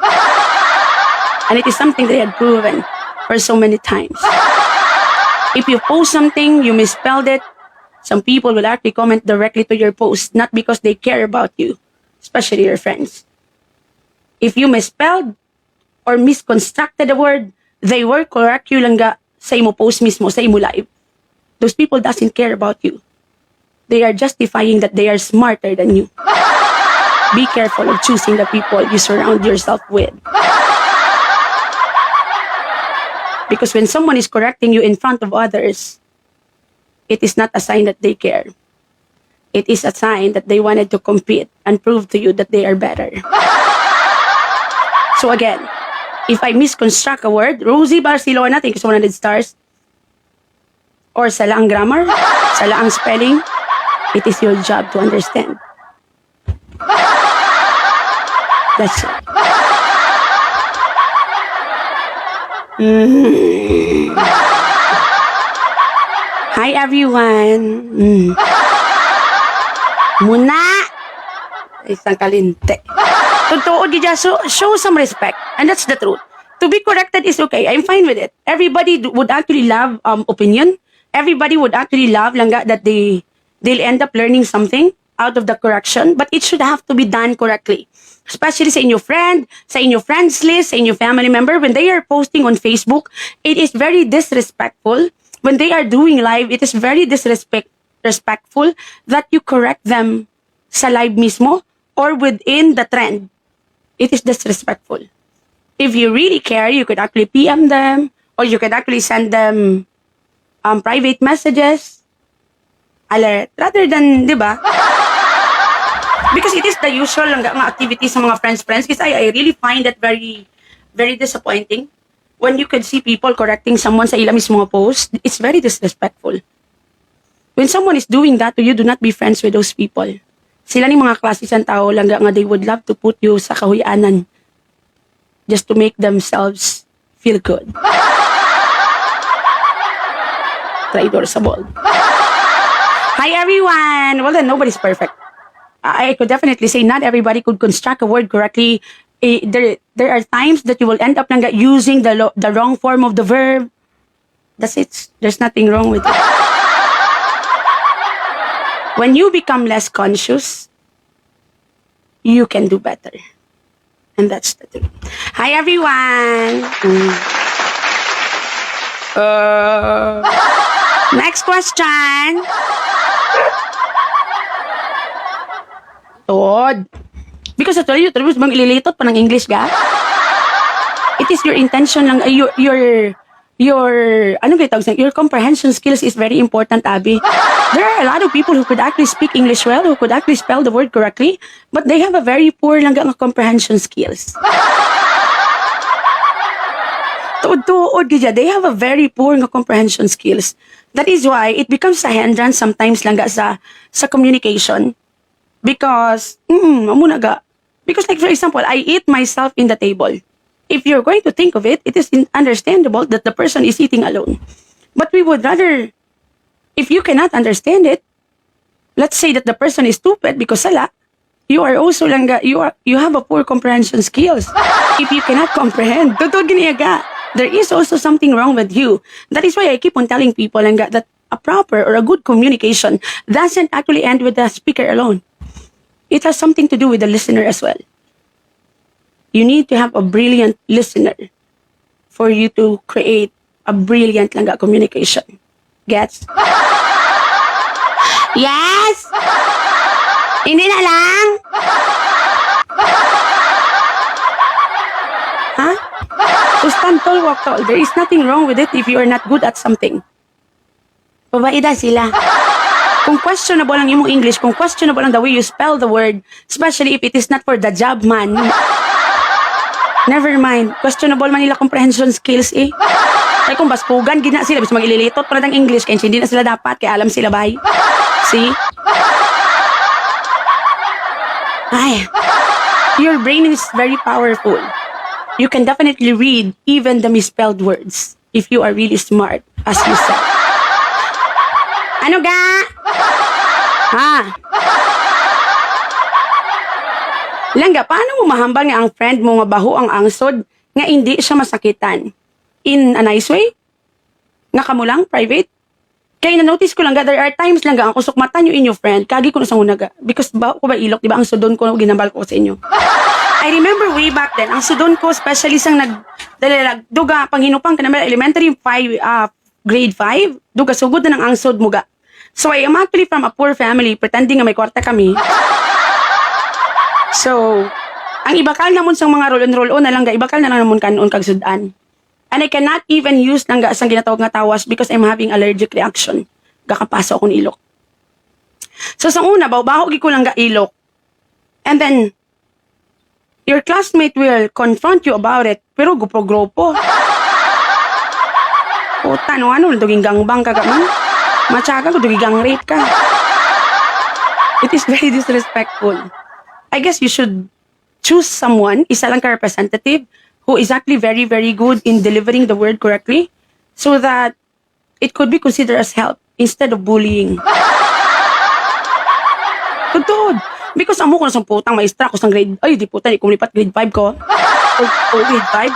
And it is something they had proven for so many times. If you post something, you misspelled it, some people will actually comment directly to your post, not because they care about you, especially your friends. If you misspelled or misconstructed a word, they will correct you langga sa imo post mismo, sa imo live. Those people doesn't care about you. They are justifying that they are smarter than you. Be careful of choosing the people you surround yourself with. Because when someone is correcting you in front of others, it is not a sign that they care. It is a sign that they wanted to compete and prove to you that they are better. So again, if I misconstruct a word, Rosie Barcelona, thank you so 100 stars. Or sala ang grammar, sala ang spelling, it is your job to understand. That's it. Hi everyone. Muna. Isang kalinte. Totoo, gidya, so show some respect. And that's the truth. To be corrected is okay. I'm fine with it. Everybody would actually love opinion. Everybody would actually love langga that they'll end up learning something out of the correction, but it should have to be done correctly. Especially sa inyo friend, sa inyo friends list, sa inyo family member, when they are posting on Facebook, it is very disrespectful. When they are doing live, it is very disrespectful that you correct them sa live mismo or within the trend. It is disrespectful. If you really care, you could actually PM them or you could actually send them private messages alert rather than, di ba? Because it is the usual lang nga activities sa mga friends. Because I really find that very, very disappointing. When you could see people correcting someone sa ilang mismo post, it's very disrespectful. When someone is doing that to you, do not be friends with those people. Sila ni mga klases ng tao lang nga they would love to put you sa kahuyanan just to make themselves feel good. Traidor sa ball. Hi everyone! Well then, nobody's perfect. I could definitely say not everybody could construct a word correctly. There are times that you will end up lang using the wrong form of the verb. That's it. There's nothing wrong with it. When you become less conscious, you can do better. And that's the truth. Hi everyone! Next question. Todd. Because I told you, tapos bang ililitot pa ng English ga? It is your intention lang, your comprehension skills is very important, Abby. There are a lot of people who could actually speak English well, who could actually spell the word correctly, but they have a very poor lang nga comprehension skills. Tuod gidya, they have a very poor nga comprehension skills. That is why it becomes a hindrance sometimes lang ga sa communication. Because, because like for example, I eat myself in the table. If you're going to think of it, it is understandable that the person is eating alone. But we would rather, if you cannot understand it, let's say that the person is stupid because sala, you are also lang ga, you have a poor comprehension skills. If you cannot comprehend, tutod giniyaga, there is also something wrong with you. That is why I keep on telling people lang ga, that a proper or a good communication doesn't actually end with the speaker alone. It has something to do with the listener as well. You need to have a brilliant listener for you to create a brilliant langga communication. Gets? Yes! Hindi na lang! Ha? To stand tall, walk tall. There is nothing wrong with it if you are not good at something. Babaida sila. Kung questionable ang imong English, kung questionable ang the way you spell the word, especially if it is not for the job man, never mind. Questionable man nila comprehension skills eh. Ay kung baspugan, gina sila, bis mag-ililitot pa na ng English, kaya hindi na sila dapat, kaya alam sila bay. See? Ay, your brain is very powerful. You can definitely read even the misspelled words if you are really smart, as you said. Ano ga? Ha? Langga, paano mo mahambal nga ang friend mo nga baho ang angsod nga hindi siya masakitan? In a nice way? Nga kamo lang, private? Kaya na-notice ko lang ga, there are times lang ga, ang kusok mata nyo inyo friend, kagi ko na sa unaga. Because baho ko ba ilok, di ba ang sudon ko, ginambal ko sa inyo. I remember way back then, ang sudon ko, especially sang duga, panghinupang ka naman, elementary 5, grade 5, duga, sugod na ng angsod mo ga. So, I am actually from a poor family, pretending nga may kwarta kami. So, ang ibakal namon sang mga roll-on na lang ga, ibakal na lang namon kanon kag sudan. And I cannot even use lang ga sang ginatawag nga tawas because I'm having allergic reaction. Gakapaso akong ilok. So, sa una, baho gi ko lang ga ilok. And then, your classmate will confront you about it, pero grupo-grupo. Puta, no ano, duging gangbang ka man. Matyaga ko, dugigang rape ka. It is very disrespectful. I guess you should choose someone, isa lang ka representative, who is actually very, very good in delivering the word correctly so that it could be considered as help instead of bullying. Tugtod. Because amo ko na sa putang maestra ko sa grade, ay di puta, di kumipat grade 5 ko. O grade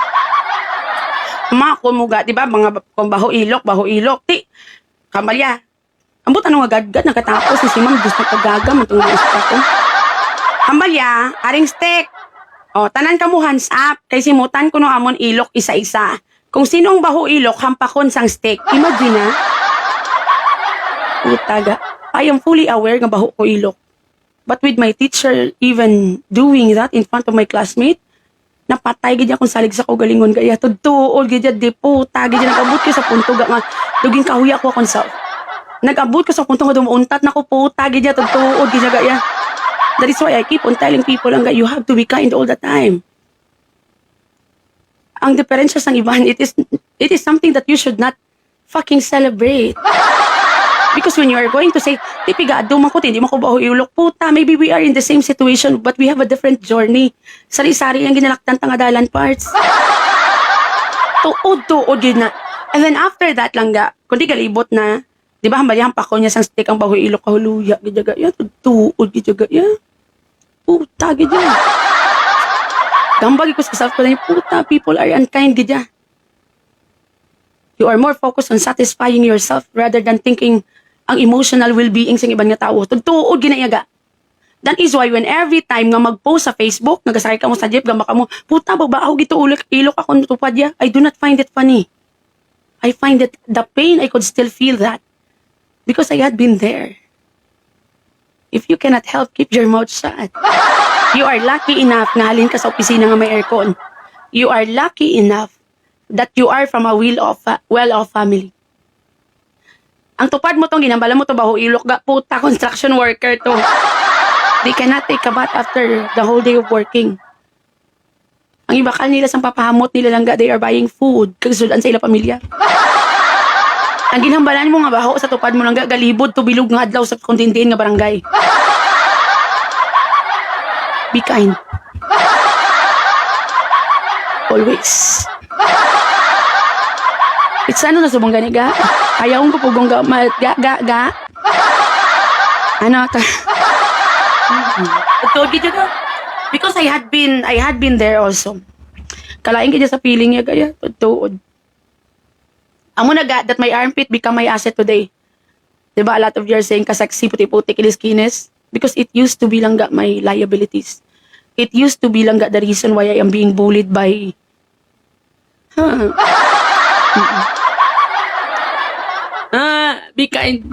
5. Mga kumuga, di ba, mga baho ilok, ti. Kamalya, ambot ano nga gad nakatapos si ma'am gusto kagaga man tong gusto ko. Kamalya, aring steak. O, tanan ka mo hands up kay simutan ko no amon ilok isa-isa. Kung sino ang baho ilok hampakon sang steak. Imagine na. Utaga. I am fully aware nga baho ko ilok. But with my teacher even doing that in front of my classmate, napatay gid akong salig sa kaugalingon kaya tudtuol gid di puta gid nagabot ko sa punto nga duging kahuya ko akong self. Nagabot ko sa punto nga dumuuntat na ko puta gid tudtuol gid gaya. That is why I keep on telling people nga you have to be kind all the time. Ang diferensya sang iban, it is something that you should not fucking celebrate. Because when you are going to say, tipiga, duman ko, hindi mo ko baho iulok, puta, maybe we are in the same situation, but we have a different journey. Sari-sari ang ginalaktan tangadalan parts. Tuod, yun na. And then after that lang ga, kundi galibot na, di ba, hambalihang pa ko niya sang stick ang baho ilok kahuluya, gidyaga, ya, tuod, gidyaga, ya. Puta, gidya. Gambagi ko sa self ko na yung, puta, people are unkind, gidya. You are more focused on satisfying yourself rather than thinking ang emotional well-being sa ibang nga tao. Tuod ginayaga. That is why when every time nga mag-post sa Facebook, nagasakay ka mo sa jeep, gamba ka mo, puta, babaaw gito ilok ako natupad ya. I do not find it funny. I find that the pain, I could still feel that. Because I had been there. If you cannot help, keep your mouth shut. You are lucky enough na halin ka sa opisina nga may aircon. You are lucky enough that you are from a well-off family. Ang tupad mo tong ginambala mo to baho ilok ga puta construction worker to. They cannot take a bath after the whole day of working. Ang ibakal nila sang papahamot nila lang ga they are buying food kagsudan sa ila pamilya. Ang ginhambalan mo nga baho sa tupad mo lang ga galibod to bilog nga adlaw sa kontindihin nga barangay. Be kind. Always. It's ano na subong gani ga? Ayaw ko pugong ga. Ano ta? Totoo gid ka. Because I had been there also. Kalain gid sa feeling niya gaya. Totoo. Amo na ga that my armpit become my asset today. Diba a lot of you are saying kasaksi puti-puti kinis-kinis? Because it used to be lang ga my liabilities. It used to be lang ga the reason why I am being bullied by be kind.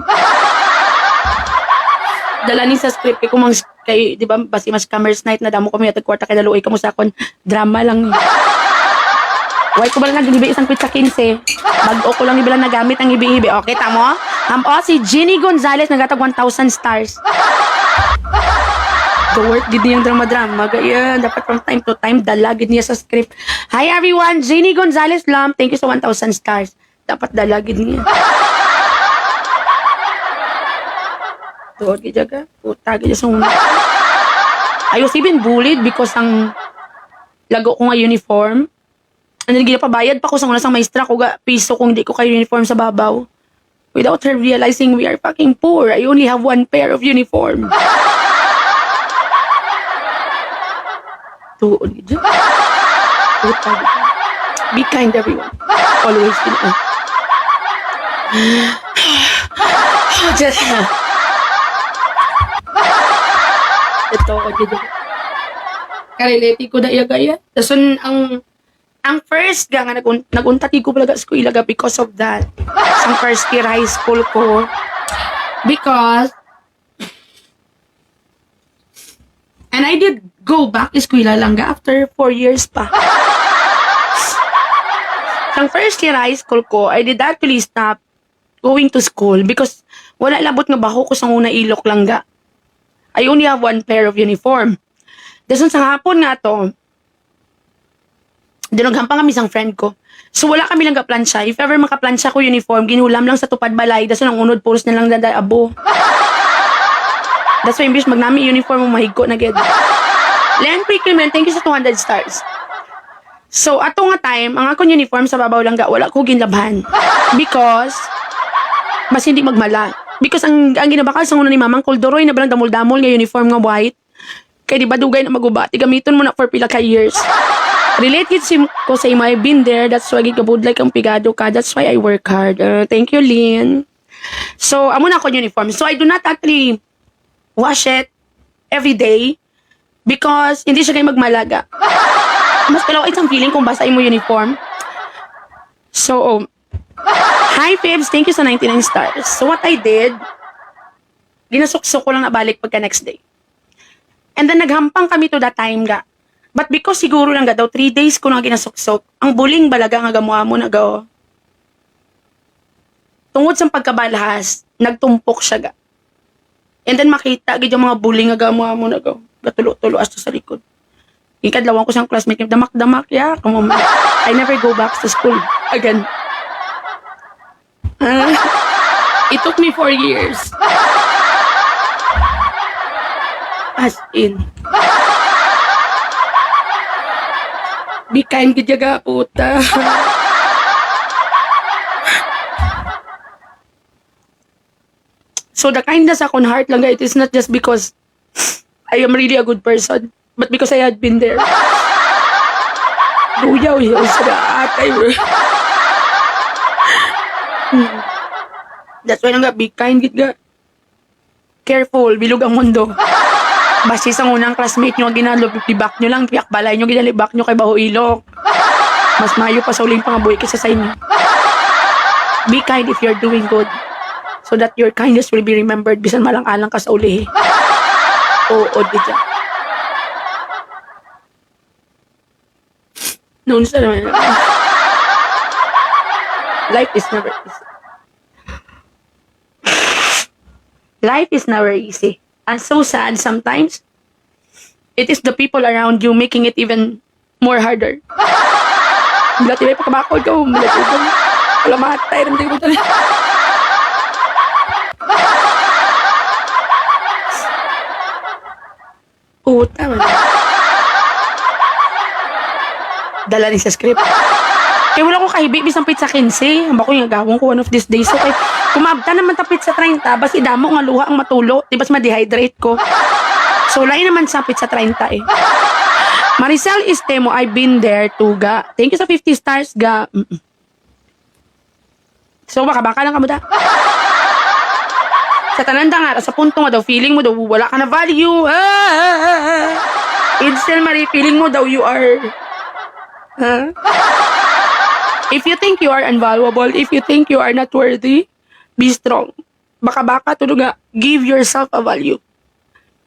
Dala ni sa script kay kumang kay di ba basi mas cameras night na damo kami at kwarta kay daluoy kamo sa kon drama lang. Why ko ba lang nag-ibi isang pizza 15? Bago ko lang ibila nagamit ang ibi-ibi. Okay, tamo? Si Ginny Gonzalez nagatag 1,000 stars. To work, gid niyang drama-drama. Gaya, dapat from time to time, dalagid niya sa script. Hi everyone, Ginny Gonzalez Lam. Thank you sa 1,000 stars. Dapat dalagid niya. Tuod, gid ka. Puta, gid sa una. I was even bullied because ang lago ko nga uniform. And then ginapabayad pa ko sa una sang maestra ko ga piso kung di ko kay uniform sa babaw. Without her realizing we are fucking poor. I only have one pair of uniform. Tuon gid. Puta gid. Be kind everyone. Always be kind. Just ito gid. Karelate ko da iya gaya. Dason ang first nga naguntati ko pala sa eskwela because of that. Sa first year high school ko. Because and I did go back to eskwela lang after 4 years pa. Sa first year high school ko, I did actually stop going to school because wala labot nga baho ko sa una ilok lang ga. I only have one pair of uniform. Dason sa hapon nga to, dinaghampang kami isang friend ko. So wala kami lang ka-plansya. If ever makaplansya ko uniform, ginulam lang sa tupad balay. Daso nang unod, puros na lang dada abo. That's why imbis magnami uniform mo mahigko na gid. Len Prickleman, thank you sa 200 stars. So ato nga time, ang akong uniform sa babaw lang ga, wala ko ginlabhan. Because, mas hindi magmala. Because ang ginabakal sa una ni Mamang Kuldoroy na balang damol-damol nga uniform nga white. Kaya di ba dugay na magubati, gamiton mo na for pila ka years. Related ko sa imo, I've been there. That's why gigabudlay kang pigado ka. That's why I work hard. Thank you, Lynn. So, amo na ako uniform. So, I do not actually wash it every day because hindi siya kayo magmalaga. Mas kalaw isang feeling kung basa imo uniform. So, hi, Fibs. Thank you sa 99 stars. So, what I did, ginasuksok ko lang na balik pagka next day. And then, naghampang kami to that time ga. But because siguro lang ga daw, 3 days ko na ginasuksok, ang buling balaga nga gamuha na ga. Tungod sa pagkabalahas, nagtumpok siya ga. And then makita, gid yung mga buling nga gamuha na ga. Gatulo-tulo asto sa likod. Ikadlawan ko siyang classmate, damak-damak, yeah, come on. I never go back to school again. It took me 4 years. As in. Be kind gid jaga puta. So the kindness akong heart lang, it is not just because I am really a good person, but because I had been there. Buyaw yun sa atay. That's why nga, be kind gid ga. Careful, bilog ang mundo. Basi sa unang classmate nyo, ginalibak nyo lang, piyak balay nyo, ginalibak nyo kay Baho Ilok. Mas mayo pa sa uling pangaboy kaysa sa inyo. Be kind if you're doing good. So that your kindness will be remembered bisan malang-alang ka sa uli. Oo, di dyan. Noon sa naman. Life is never easy. Life is never easy. And so sad sometimes. It is the people around you making it even more harder. Bilati may pagkabakod ko. Bilati ko. Wala matay. Ramday ko talaga. Puta man. Dala rin sa script. Kaya wala ko kahibi. Bisang pizza 15. Ang bako yung gawang ko one of these days. So, kaya kumabda naman tapit sa 30. Bas idamo nga luha ang matulo. Di bas ma-dehydrate ko. So, lain naman sa pizza 30 eh. Maricel Estemo, I've been there too, ga. Thank you sa 50 stars, ga. So, baka lang ka mo da. Sa tananda nga, sa punto nga daw, feeling mo daw, wala ka na value. Insel Marie, feeling mo daw, you are... If you think you are unvaluable, if you think you are not worthy, be strong. Baka tulog nga, give yourself a value.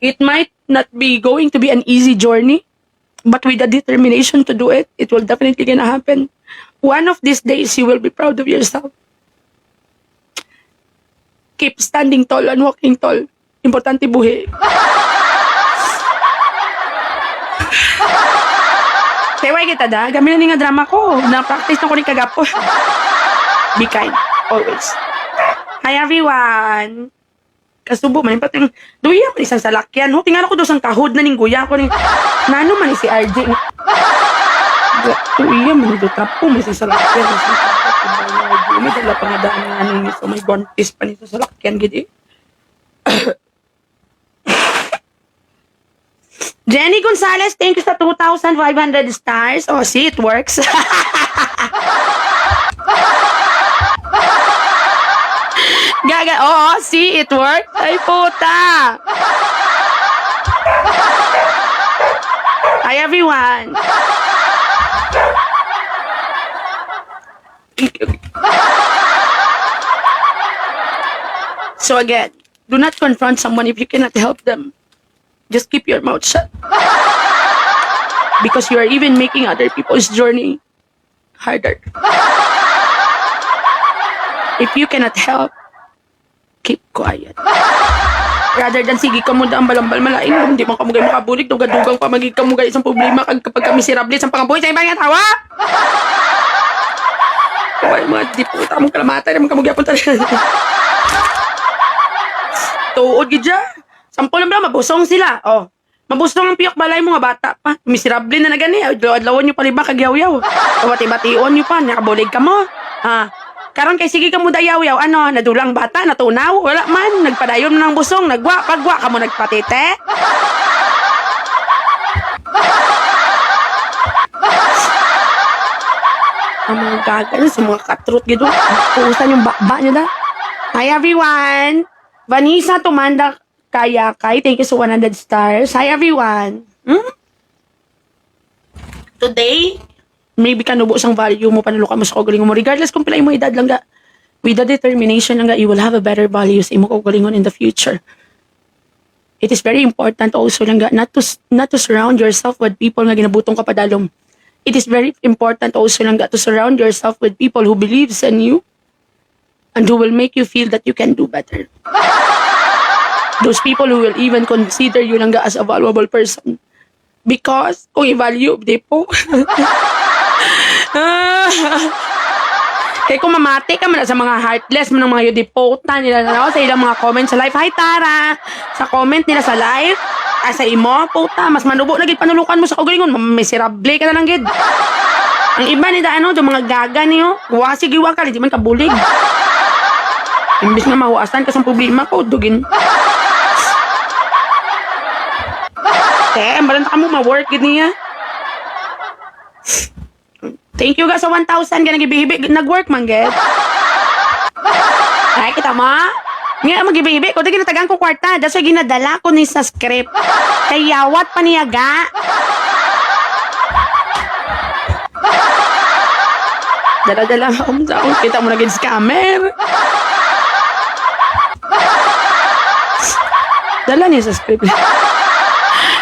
It might not be going to be an easy journey, but with the determination to do it, it will definitely gonna happen. One of these days, you will be proud of yourself. Keep standing tall and walking tall. Importante buhi. Kaya kita da, gamit na nga drama ko. Na-practice na ko rin kagapo. Be kind, always. Hi everyone! Kasubo man, pati duya man isang salakyan. Ho, tingnan ako doon sang kahod na ning guya ko ning nano man si RJ. Duya man do tapo man si salakyan. May dala pa nga daan nga ning so may gontis pa nito salakyan gid eh. Jenny Gonzalez, thank you sa 2,500 stars. Oh, see, it works. Gaga, oh, see, it worked. Ay, puta. Hi, everyone. So again, do not confront someone if you cannot help them. Just keep your mouth shut. Because you are even making other people's journey harder. If you cannot help, keep quiet. Rather than sige ka mo ang balambal malain, hindi man kamugay makabulig, dugadugang pa magig kamugay isang problema kapag miserable isang pangabuhi sa ibang nga tawa. Kaway mga diputa mong kalamatan naman kamugay punta rin. Tuod gidya. Sampol lang ba, mabusong sila. Oh, mabusong ang piyok balay mo nga bata pa. Miserable na gani. Adlawon nyo palibang kagyaw-yaw. O bati-bation nyo pa, nakabulig ka mo. Karon kay sige ka mo dayaw-yaw, ano, nadulang bata, natunaw. Wala man, nagpadayon ng busong, pagwa ka mo nagpatite. Ang mga gagal sa mga katrut gito. Puusan yung bakba nyo da. Hi everyone! Vanessa Tumanda Kayakay, thank you so 100 stars. Hi everyone! Today, maybe kanubo sang value mo, panulo ka mo sa kaugalingon mo. Regardless kung pilay mo edad lang ga, with the determination lang ga, you will have a better values imo kaugalingon in the future. It is very important also lang ga, not to surround yourself with people nga ginabutong ka padalom. It is very important also lang ga, to surround yourself with people who believes in you and who will make you feel that you can do better. Those people who will even consider you lang ga as a valuable person. Because kung i-value, di po. Kaya kung mamati ka man sa mga heartless mo ng mga yudipota nila na sa ilang mga comments sa live. Hi Tara! Sa comment nila sa live, sa imo, puta, mas manubo na gid panulukan mo sa kaugalingon, miserable ka na lang gid. Ang iba ni ano, yung mga gaga niyo, giwa ka, hindi man kabulig. Imbis nga mahuasan ka sa problema ko, dugin. Balanta ka mo, ma-work gid niya. Thank you guys sa 1,000 ka nag-ibihibi. Nag-work man, ged. Ay, kita mo? Nga, mag-ibihibi. Kung di ginatagang ko kwarta, that's why ginadala ko ni sa script. Kaya yawat pa niya, ga. Dala-dala ako sa akong. Kita mo na gid scammer. Dala niya sa script.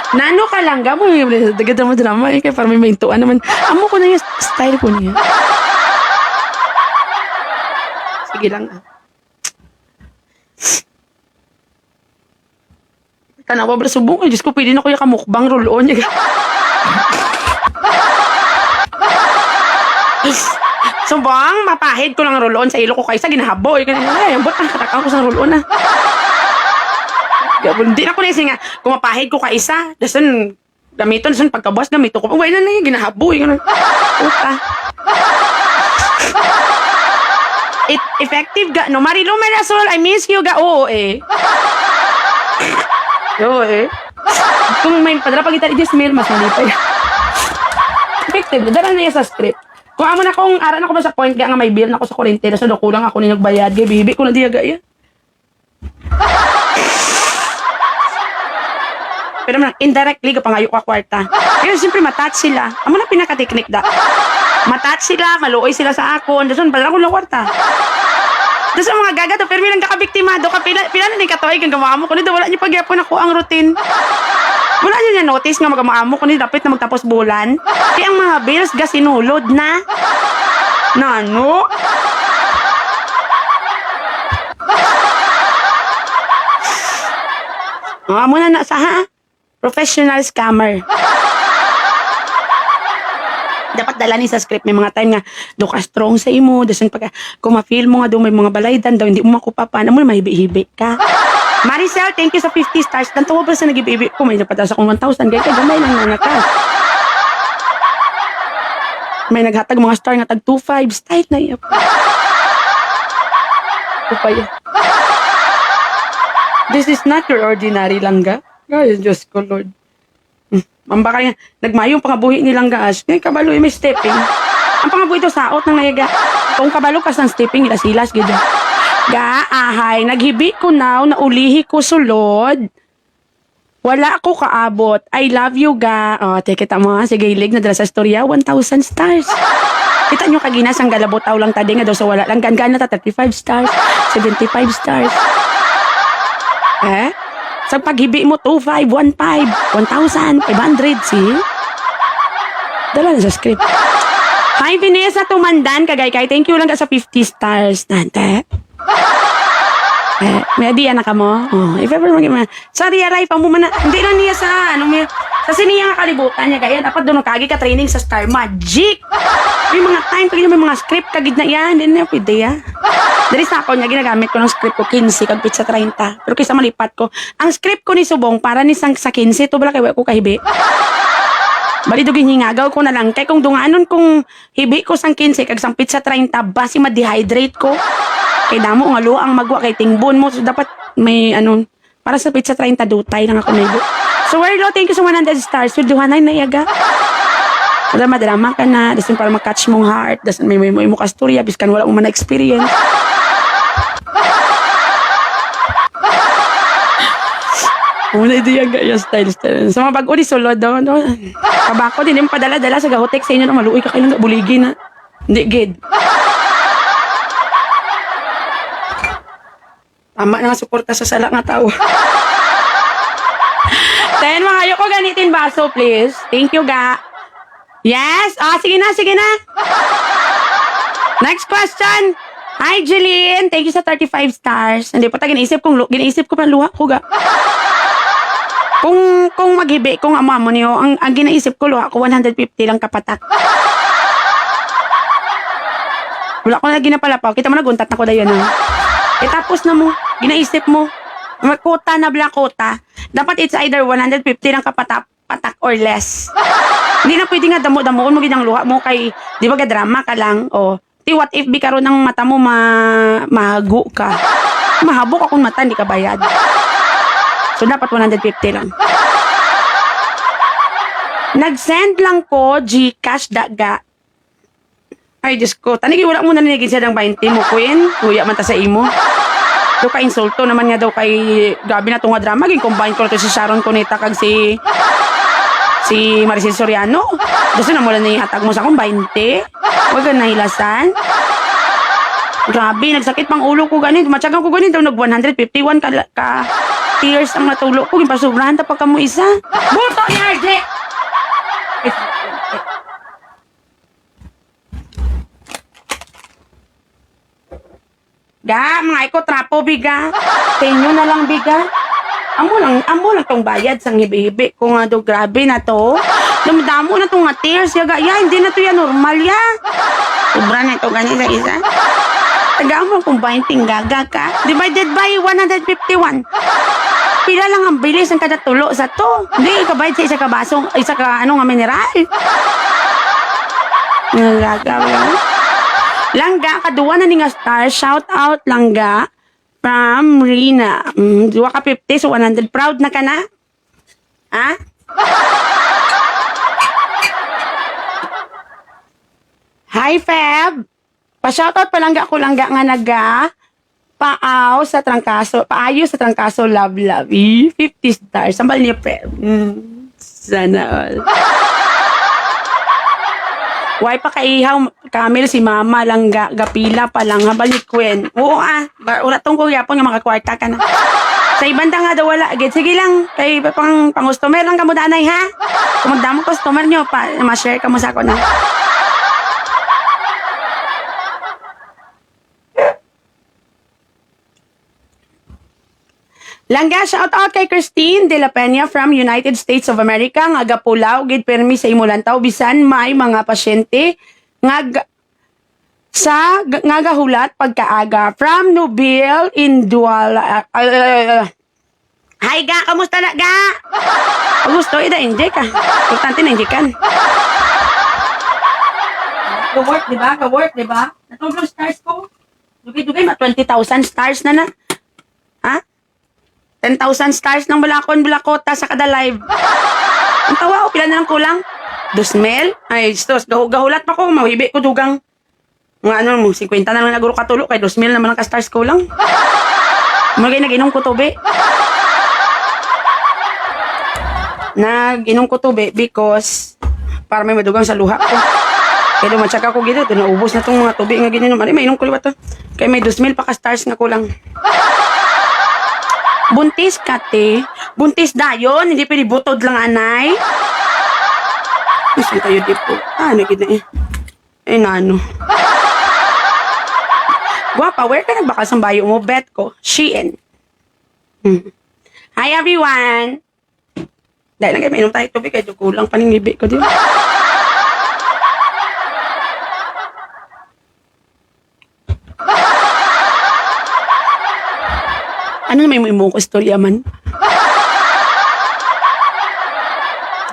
Nano ka lang, gamo yung dagad mo drama eh, kaya parang may maintuan naman. Amo ko na yung style ko niya. Sige lang ah. Tanawa ba subong? Ay, Diyos ko, pwede na ko yung kamukbang roll-on niya. Subong, mapahid ko lang roll-on sa ilo ko kaysa ginahaboy. Ay, ang butang katakang ko sa roll-on ah. Hindi na ko na nga, kung mapahid ko ka isa, dasan, gamiton, dasan pagkabuas, gamito ko. Uway na na yung ginahaboy. Puta. Effective ga, no? Marilu Merasol, I miss you ga. Oo eh. Oo eh. Kung may padala pag kita i-dismail, mas malipay. Effective, dala na sa script. Kung amo na kung aran ako ba sa point, kaya nga may bill na ako sa kurente, dasan kulang ako ni nagbayad, kaya bibi ko na diyaga yan. Pero man, indirectly, kapangayo ka kwarta. Pero siyempre, matouch sila. Amo na pinaka-technique da. Matouch sila, maluoy sila sa akon. Dasun, padala ko lang kwarta. Dasun, mga gaga to, pero may lang kakabiktimado ka. Pila na din katoy, kang gamaamo ko nito. Wala niyo pagyapon ako ang routine. Wala niyo niya notice nga magamaamo ko nito. Dapat na magtapos bulan. Kaya ang mga bills, ga sinulod na. Nano? Muna na sa ha? Professional scammer. Dapat dala ni sa script. May mga time nga, do ka strong sa imo, dasan pag, kung ma-feel mo nga do may mga balaydan daw, hindi mo makupa pa, na mo mahibi-hibi ka. Maricel, thank you sa 50 stars. Tanto ko pa sa nag-ibi-hibi ko, may napatas akong 1,000, gaya ka, gamay lang nanakas. May naghatag mga star nga tag 2.5, style na iya pa. Kupaya. This is not your ordinary langga. Ay, Diyos ko, Lord. Mamba kaya, nagmayong pangabuhi nilang gaas. Ngayon, kabalo, may stepping. Ang pangabuhi ito, saot ng nayaga. Kung kabalo ka sa stepping, ilasilas, gito. Ahay, naghibi ko now, naulihi ko sulod. Wala ako kaabot. I love you, ga. O, kita mo, sige, ilig na dala sa storya, 1,000 stars. Kita nyo kaginas, ang galabotaw lang tadi nga daw sa wala lang. Gana ta, 35 stars, 75 stars. Sa paghibi mo, 2,500, 1,500, 1,500, see? Dala na sa script. Hi, Vanessa Tumandan, kagay-kay. Thank you lang ka sa 50 stars. Nante. May adiya na ka mo? Oh, if ever mag- sorry, aray, pamumana. Hindi na niya sa, sa siniya nga kalibutan niya. Kaya dapat doon kagi ka training sa Star Magic. May mga time, kagina may mga script, kagid na yan. Hindi na pwede ya. Dari sa ako niya, ginagamit ko ng script ko, 15, kag pizza 30. Pero kaysa malipat ko, ang script ko ni Subong, para ni sa 15, to bala kayo ko kahibi. Bali duging hingagaw ko na lang. Kaya kung dunganon kung hibi ko sang 15, kag sang pizza 30, basi ma-dehydrate ko. Kay damo nga luang magwa kay tingbon mo. So dapat may para sa pizza 30 dutay lang ako may bu. So Werlo, thank you sa 100 stars. So duhanay na yaga. Drama ka na. Dasan para makatch mong heart. Dasan may mo kasturya. Biskan wala mo man na-experience. Una ito yung gaya style. Sa mga bago di sulod daw. Kabako din yung padala-dala sa gahotek sa inyo na maluoy ka kailang buligi na. Hindi, gid. Tama na nga suporta sa sala nga tao. Then, mga ayoko ganitin baso, please. Thank you, ga. Yes? Sige na, sige na. Next question. Hi, Jeline. Thank you sa 35 stars. Hindi pa ginaisip ko pa luha ko, ga. Kung maghibi, kung amamo niyo, ang ginaisip ko luha ko, 150 lang kapatak. Wala ko na ginapalapaw. Kita mo naguntat na ko da yun, tapos na mo, ginaisip mo, magkota na blang kota, dapat it's either 150 lang patak or less. Hindi na pwede nga damo-damoon mo ginang luha mo kay, di ba drama ka lang, what if bi karon ng mata mo mahago ka. Mahabok akong mata, hindi ka bayad. So dapat 150 lang. Nag-send lang ko GCash daga. Ay, Diyos ko. Tanigi, wala mo nanigin siya ng 20 mo, Queen. Kuya man ta sa imo. Do ka insulto naman nga daw kay gabi na tunga drama. Gin-combine ko na to si Sharon Cuneta kag si Maricel Soriano. Gusto na mo lang hatag mo sa akong 20. Huwag ka nahilasan. Grabe, nagsakit pang ulo ko ganito. Matyagang ko ganito. Nag-151 ka tears ang natulo ko. Gipasubrahan ta pa ka mo isa. Buto ni RJ! Ga, mga iko trapo biga. Tenyo na lang biga. Amo lang tong bayad sang hibi-hibi. Kung nga do grabe na to. Dumdamo na tong nga tears. Yaga, hindi na to yan normal ya. Sobra na ito ganyan sa isa. Taga-amo kung 20 gaga ka. Divided by 151. Pila lang ang bilis ng kada tulo sa to. Hindi, kabayad sa isa ka basong, isa ka nga mineral. Gaga lang. Langga, kaduwa na ni nga star. Shout out, Langga. From Rina. Duwa ka 50, so 100. Proud na ka na? Ha? Hi, Feb. Pa-shoutout pa Langga ko, Langga nga paayo sa trangkaso, love, 50 stars. Sambal niya, Feb. Sana all. Why pa kaihaw Camille si mama lang gapila pa lang habal ni Queen. Oo wala tong kuya po nga makakwarta ka na. Sa ibanda nga daw wala. Sige lang, kay pang customer lang kamo danay ha. Kung magdamo customer nyo pa, ma-share ka mo sa ako na. Langga, shout out kay Christine De La Peña from United States of America. Nga gapulaw, gid permi sa imulantaw. Bisan may mga pasyente nga gahulat pagkaaga. From Nubil Induala. Hi ga, kamusta na ga? Gusto, ida-inject ka. Importante na injekan. Go-work, di ba? Go-work, di ba? Natulog stars ko. Dugay-dugay, 20,000 stars na. Ha? 10,000 stars ng bulakota sa kada live. Ang tawa ko, pila na lang kulang? 2,000? Ay, stos, gahulat pa ko, mahibi ko dugang. Mga 50 na lang naguro katulo, kay 2,000 naman ang ka-stars ko lang. Magay nag-inom ko tobe. Nag-inom ko tobe because para may madugang sa luha ko. Kaya dumatsaka ko gito, naubos na tong mga tubig nga ginom. Ay, mainom ko liwa to. Kaya may 2,000 pa ka-stars nga kulang. Buntis ka, te. Buntis dayon, hindi pwede butod lang, anay. Saan kayo di po? Nagid na eh. Eh, nano. Guwapa, where ka nagbakas ang bayo mo? Bet ko. Shein. Hi, everyone. Dahil lang kayo, mainom tayo tubig. Kaya kulang pa ng libi ko, di ba? Ano na may mo ko istorya man?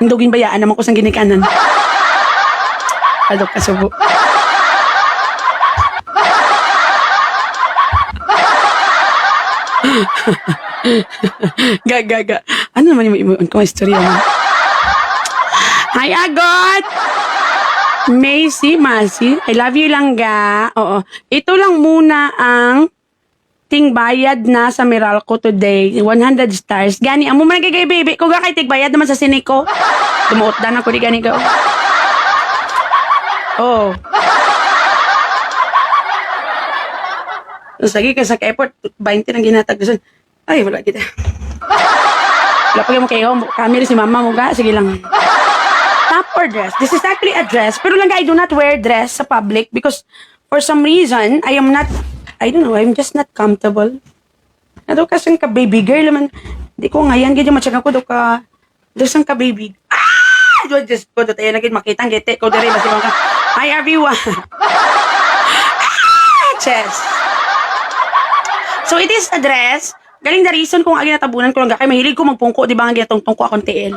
Hindugin bayaan naman ko sang ginikanan. Adok kasubo. Gaga. Ano naman yung imuon ko istorya man? Hi, Agot! Masi. I love you lang ga. Oo. Ito lang muna ang bayad na sa Meralco today. 100 stars. Gani, amo man nagigay baby. Kung kay tigbayad naman sa siniko. Dumuot dan ako di gani ka. Oh. Sige ka sa airport, 20 nang ginatag. Ay, wala kita. Wala pa mo kayo. Camera si mama mo ga. Sige lang. Top or dress? This is actually a dress. Pero lang I do not wear dress sa public because for some reason, I don't know, I'm just not comfortable. Nato kasang ka baby girl man. Di ko ngayon gid matyaga ko do sang ka baby. Just ko do tayo nagid makita ang gete ko diri basi ka. Hi everyone. Chess. So it is a dress. Galing the reason kung agi natabunan ko lang kay mahilig ko magpungko di ba nga gitong tungko akong TL.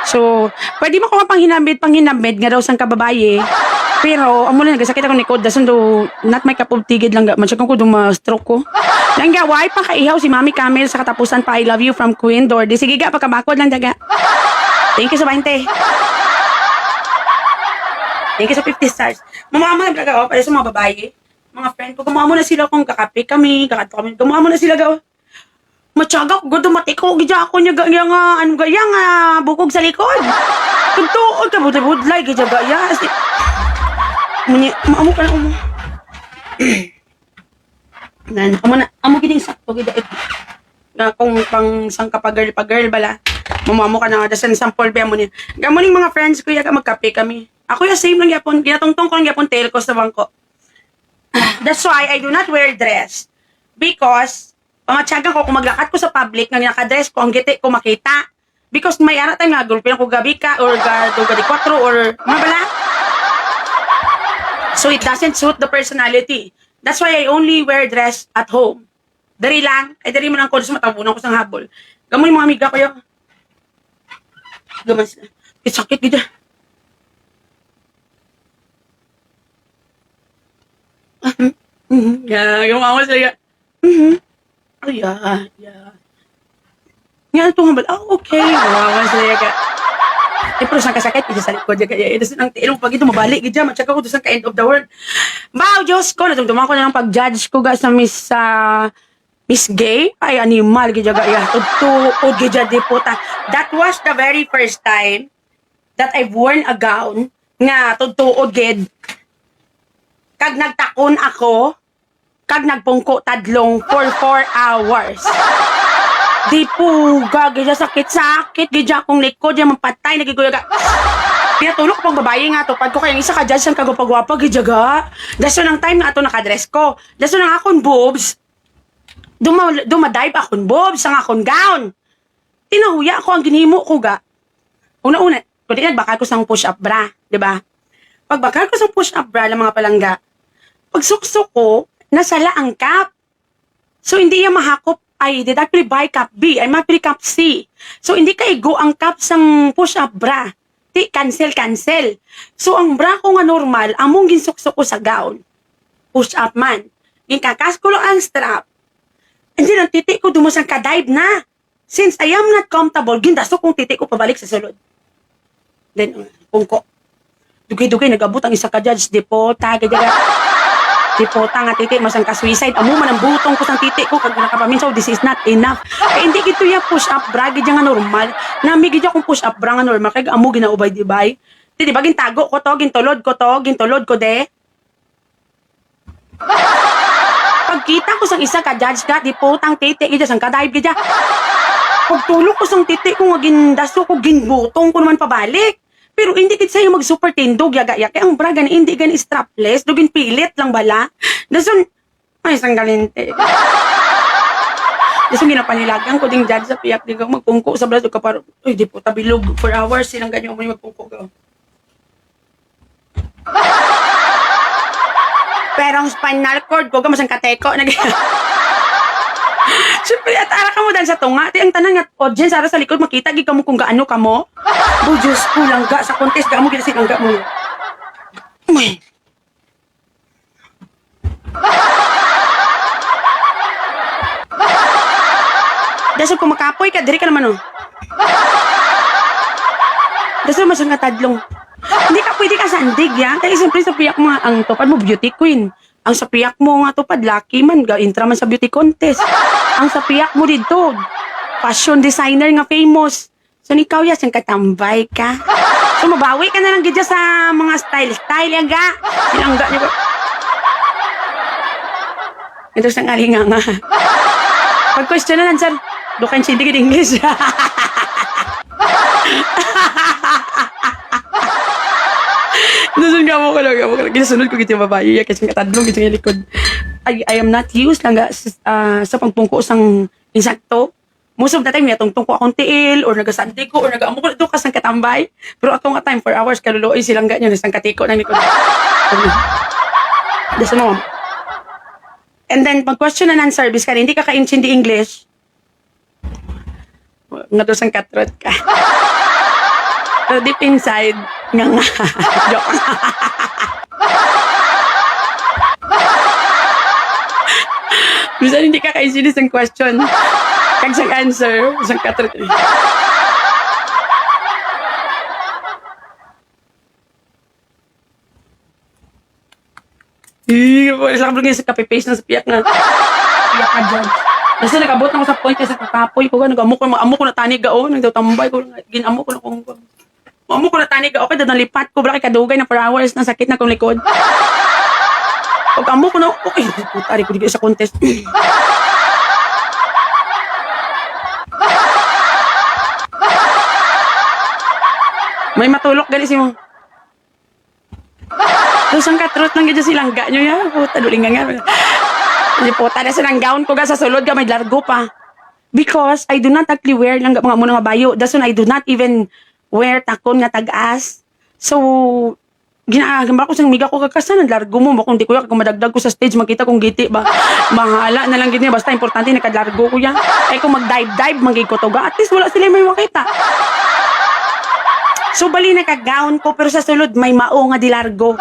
So, pwede mo ko panghinambit nga daw sang kababaye. Pero, amo lang, nagasakit ako ni Kod. Dasan do, not my cup of tigid lang. Masyakang ko stroke ko. Langga, why pa kaihaw si Mami Camel sa katapusan pa I love you from Queen Dordy. Sige ga, pagkabakod lang daga. Thank you sa 20. Thank you sa 50 stars. Mamama nagagawa para sa mga babae. Mga friend ko, gumawa mo na sila kung kakape kami, kakato kami. Gumawa mo na sila gawa. Matyaga ko, dumati ko, gidya ako niya nga, bukog sa likod. Tuntuod ka, budlay, gidya gaya. Amo ka na umo. Amo gining sakto gid na kung pang sang ka pa girl bala. Mamamo ka na dasan sample ba mo ni. Gamo ning mga friends ko yaga magkape kami. Ako ya same lang yapon, ginatungtong ko lang yapon tail ko sa bangko. That's why I do not wear dress because pangatyagan ko kung maglakat ko sa public nga naka-dress ko ang giti ko makita. Because may ara time nga gulpin ko gabi ka or gadi 4 or mga bala. So it doesn't suit the personality. That's why I only wear dress at home. Dari lang. Ay, dari mo lang ko sa matabunan ko sa habol. Gamoy mga amiga ko yun. Gaman sila. Sakit gida. Yung mga sila. Yeah. Nga ito nga ba? Okay. Gaman sila ka. Pero saan kasakit, isa sa likod. Ito ang tiilong pag ito mabalik. Gidya, matsaka ko ito sa ka-end of the world. Bao, Diyos ko, natungtuman ko na ng pag-judge ko ga sa Miss Gay. Ay, animal, gidya ga. Tutuod, gidya, di puta. That was the very first time that I've worn a gown nga tutuod, gid. Kag nagtakon ako, kag nagpungko tadlong for 4 hours. Di po, gagaya sakit-sakit. Gidya akong likod, yung mapatay, nagiguyaga. Pinatulog ko pang babae nga to. Pag ko kayang isa ka dyan, saan kagwapa-gwapa, gidyaga. Daso ng time na ato nakadress ko. Daso ng akong boobs. dumadive akong bob sa akong gown. Tinahuya ko ang ginhimo ko ga. Una-una, kundi nagbakal ko sang push-up bra, di ba? Pagbakal ko sang push-up bra ng mga palangga, pagsuksok ko, nasala ang cap. So, hindi yung mahakop, I did actually buy cap B, I'm actually cap C. So, hindi ka igo ang cap sang push-up bra. Cancel. So, ang bra ko nga normal, among ginsuksok ko sa gown. Push-up man. Ginkakas ko lang ang strap. And then, ang titik ko dumusang ka-dive na. Since I am not comfortable, gindaso kong titik ko pabalik sa sulod. Then, pungko. Dugay-dugay, nag-abot ang isa ka-judge, depota, dipota nga titik, masang ka-suicide. Amo man ang butong ko sang titik ko, kag nakapaminsaw, this is not enough. Kaya hindi gito yung push-up bra, gidya nga normal. Namigid akong push-up bra nga normal, kaya amo ginaubay-dibay. Di ba, gintago ko to, gintulod ko de. Pagkita ko sang isa ka-judge ka, dipotang titik, gidya sang ka-dive, gidya. Pagtulog ko sang titik ko, nga gindaso ko, ginbutong ko naman pabalik. Pero hindi kit sa'yo mag-super tindog, yaga-yaga. Kaya ang bra, hindi gan strapless. Dugin pilit lang bala. Dasun, ay, isang galente. Dasun, ginapanilagang ko ding judge sa piyak. Di ko magpungko sa braso ka para, uy, di po, tabilog. 4 hours, silang ganyan mo magpungko ka. Pero ang spinal cord ko, gamasang kateko. Siyempre, atara ka mo dan sa tunga. Ti ang tanan nga audience, ara sa likod, makita, gig ka mo kung gaano ka mo. Oh, Diyos ko, langga sa contest, gaano gina si langga mo. Uy. Dasol ko makapoy ka, diri ka naman, oh. Dasol masang katadlong. Hindi ka pwede ka sandig, ya. Kaya siyempre sa piyak mo, ang tupad mo, beauty queen. Ang sa piyak mo nga tupad, lucky man, intra man sa beauty contest. Ang sa piyak mo dito, fashion designer nga famous. So, ikaw ya, siyang katambay ka. So, mabawi ka na lang gidya sa mga style-style, yaga. Silangga niyo ba? Ito siyang alinga nga. Pag-question na lang, sir. Dukan siya hindi English. Nasun ka mo ko lang. Ginasunod ko gito yung babae. Kasi katadlong gito yung likod. I am not used lang sa pagpungko sang insakto. Most of the time, tungtong ko akong tiil, or nagasandi ko, or nag-amo ko na doon kasang katambay. Pero atong nga time, 4 hours, kaluloy silang ganyan, nasang katiko ng likod. That's mo. And then, pag question and answer, bis ka hindi ka ka-intindi English, nga doon sang katrot ka. Pero deep inside, nga. Joke. Bisan hindi ka ka-intindi sang question. Kag sang answer, sang katrot. Wala ka sa copy-paste na sa piyak na. Piyak na dyan. Kasi nag-abot na ko sa point kasi kakapoy ko. Nag-amo ko na tani gao. Nagtatambay ko. Ginamo ko na kung... Amo ko na tani gao. Kaya doon lipat ko. Bala kay kadugay na 4 hours na sakit na kong likod. Pag amo ko na... Okay, putari ko sa contest. May matulok gali si mo. Tapos ang katrot lang gito silang ga nyo ya. Puta, duling nga. Hindi puta na silang gown ko sa sulod ka may largo pa. Because I do not actually wear lang mga muna nga bayo. That's when I do not even wear takon nga tag-as. So, ginagamba ko sang miga ko kakasan. Largo mo. Kung di ko ya, kung madagdag ko sa stage, makita kong giti ba. Bahala na lang gini. Basta importante nakadlargo ko ya. Ay kung mag-dive-dive, magiging ko to ga. At least wala sila may makita. So, bali naka-gown ko, pero sa sulod, may mao nga dilargo.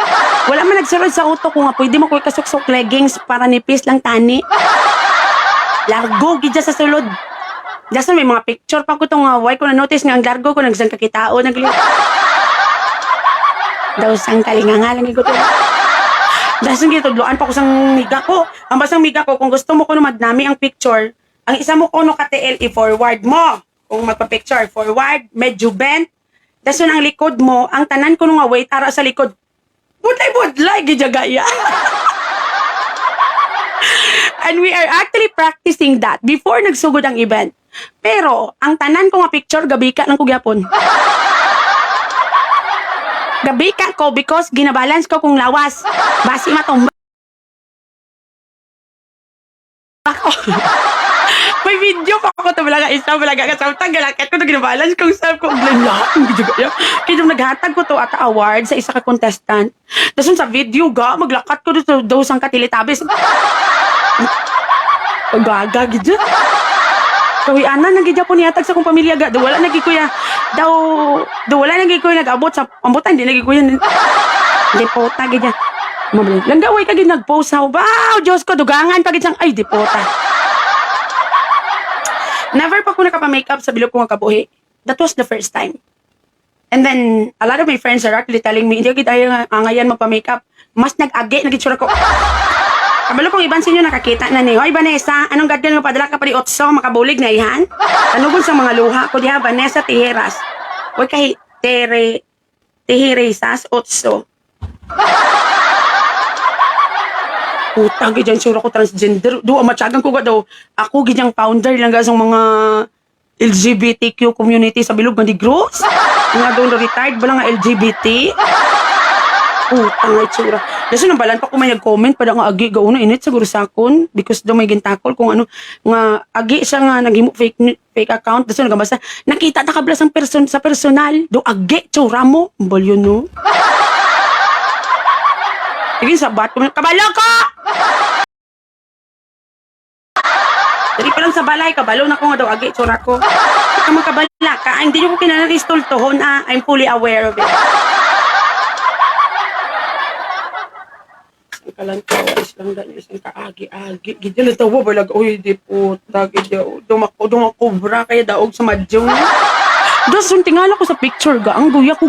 Wala man nagsulod sa utok ko nga, pwede mo ko ikasuksok leggings para nipis lang tani. Largo, gidya sa sulod. Dasan may mga picture pa ko itong why ko na-notice nga ang largo ko, nagsang kakitao, daw sang kalingangalan ko ito. Dasan gitudloan pa ko sang miga ko. Ang basang miga ko, kung gusto mo ko na madnami ang picture, ang isa mo ko no ka-TL, i-forward mo. Kung magpa-picture, forward, medyo bent. Daso ang likod mo, ang tanan ko nga wait ara sa likod. Budlay, gijagaya. And we are actually practicing that before nagsugod ang event. Pero, ang tanan ko nga picture, gabi ka lang ko gyapon. Gabi ka ko because ginabalance ko kung lawas. Basi matumba. Ako. video pa ako to balaga isa balaga ka sa galakit ko na ginabalance kung self ko lahat hindi juga ya. Kaya naghatag ko to at award sa isa ka contestant. Tapos sa video ga maglakat ko dito daw sang katilitabis. Gaga gid. Kawianan nang gidya po niyatag sa kong pamilya ga. Daw wala nagi kuya. Daw wala nagi kuya nag-abot sa ambutan di nagi kuya. Depota gidya. Mabalik. Langgaway ka gid nag-post ha. Wow, Diyos ko dugangan pa gid sang ay depota. Never pa ko nakapa-makeup sa bilog ko nga kabuhi. That was the first time. And then, a lot of my friends are actually telling me, hindi ko tayo ngayon magpa-makeup. Mas nag-agi, nag-itsura ko. Kabalo kong iban sa inyo nakakita na ni, Hoy Vanessa, anong gadgan mo padala ka pa di otso, makabulig na ihan? Tanugon sa mga luha ko diha, Vanessa Tijeras. Huwag kay Tijeresas otso. Puta, gidyan sura ko transgender. Do, matyagang ko ga daw. Ako gidyang founder lang ga sa mga LGBTQ community sa Bilog Mandigros. Nga doon retired ba lang nga LGBT? Puta nga itsura. Kasi nang balan pa ko may nag-comment pa nga agi gauna init siguro sa akon because daw may gintakol kung ano nga agi siya nga naghimo fake account kasi nagabasa nakita ta kabla sang sa personal do agi tsura mo bolyo no. Sige sa bato kabalo ko. Dali pa lang sa balay, kabalo na ko nga daw agi, tsura ko. Ika magkabala ka, hindi nyo ko kinanaristol tohon, I'm fully aware of it. Ang kalantawis lang dahil isang kaagi-agi. Gidya na tawa, balag, uy, di puta, gidya, dumakobra, kaya daog sa madyong. Das, tingala ko sa picture ga, ang guya ko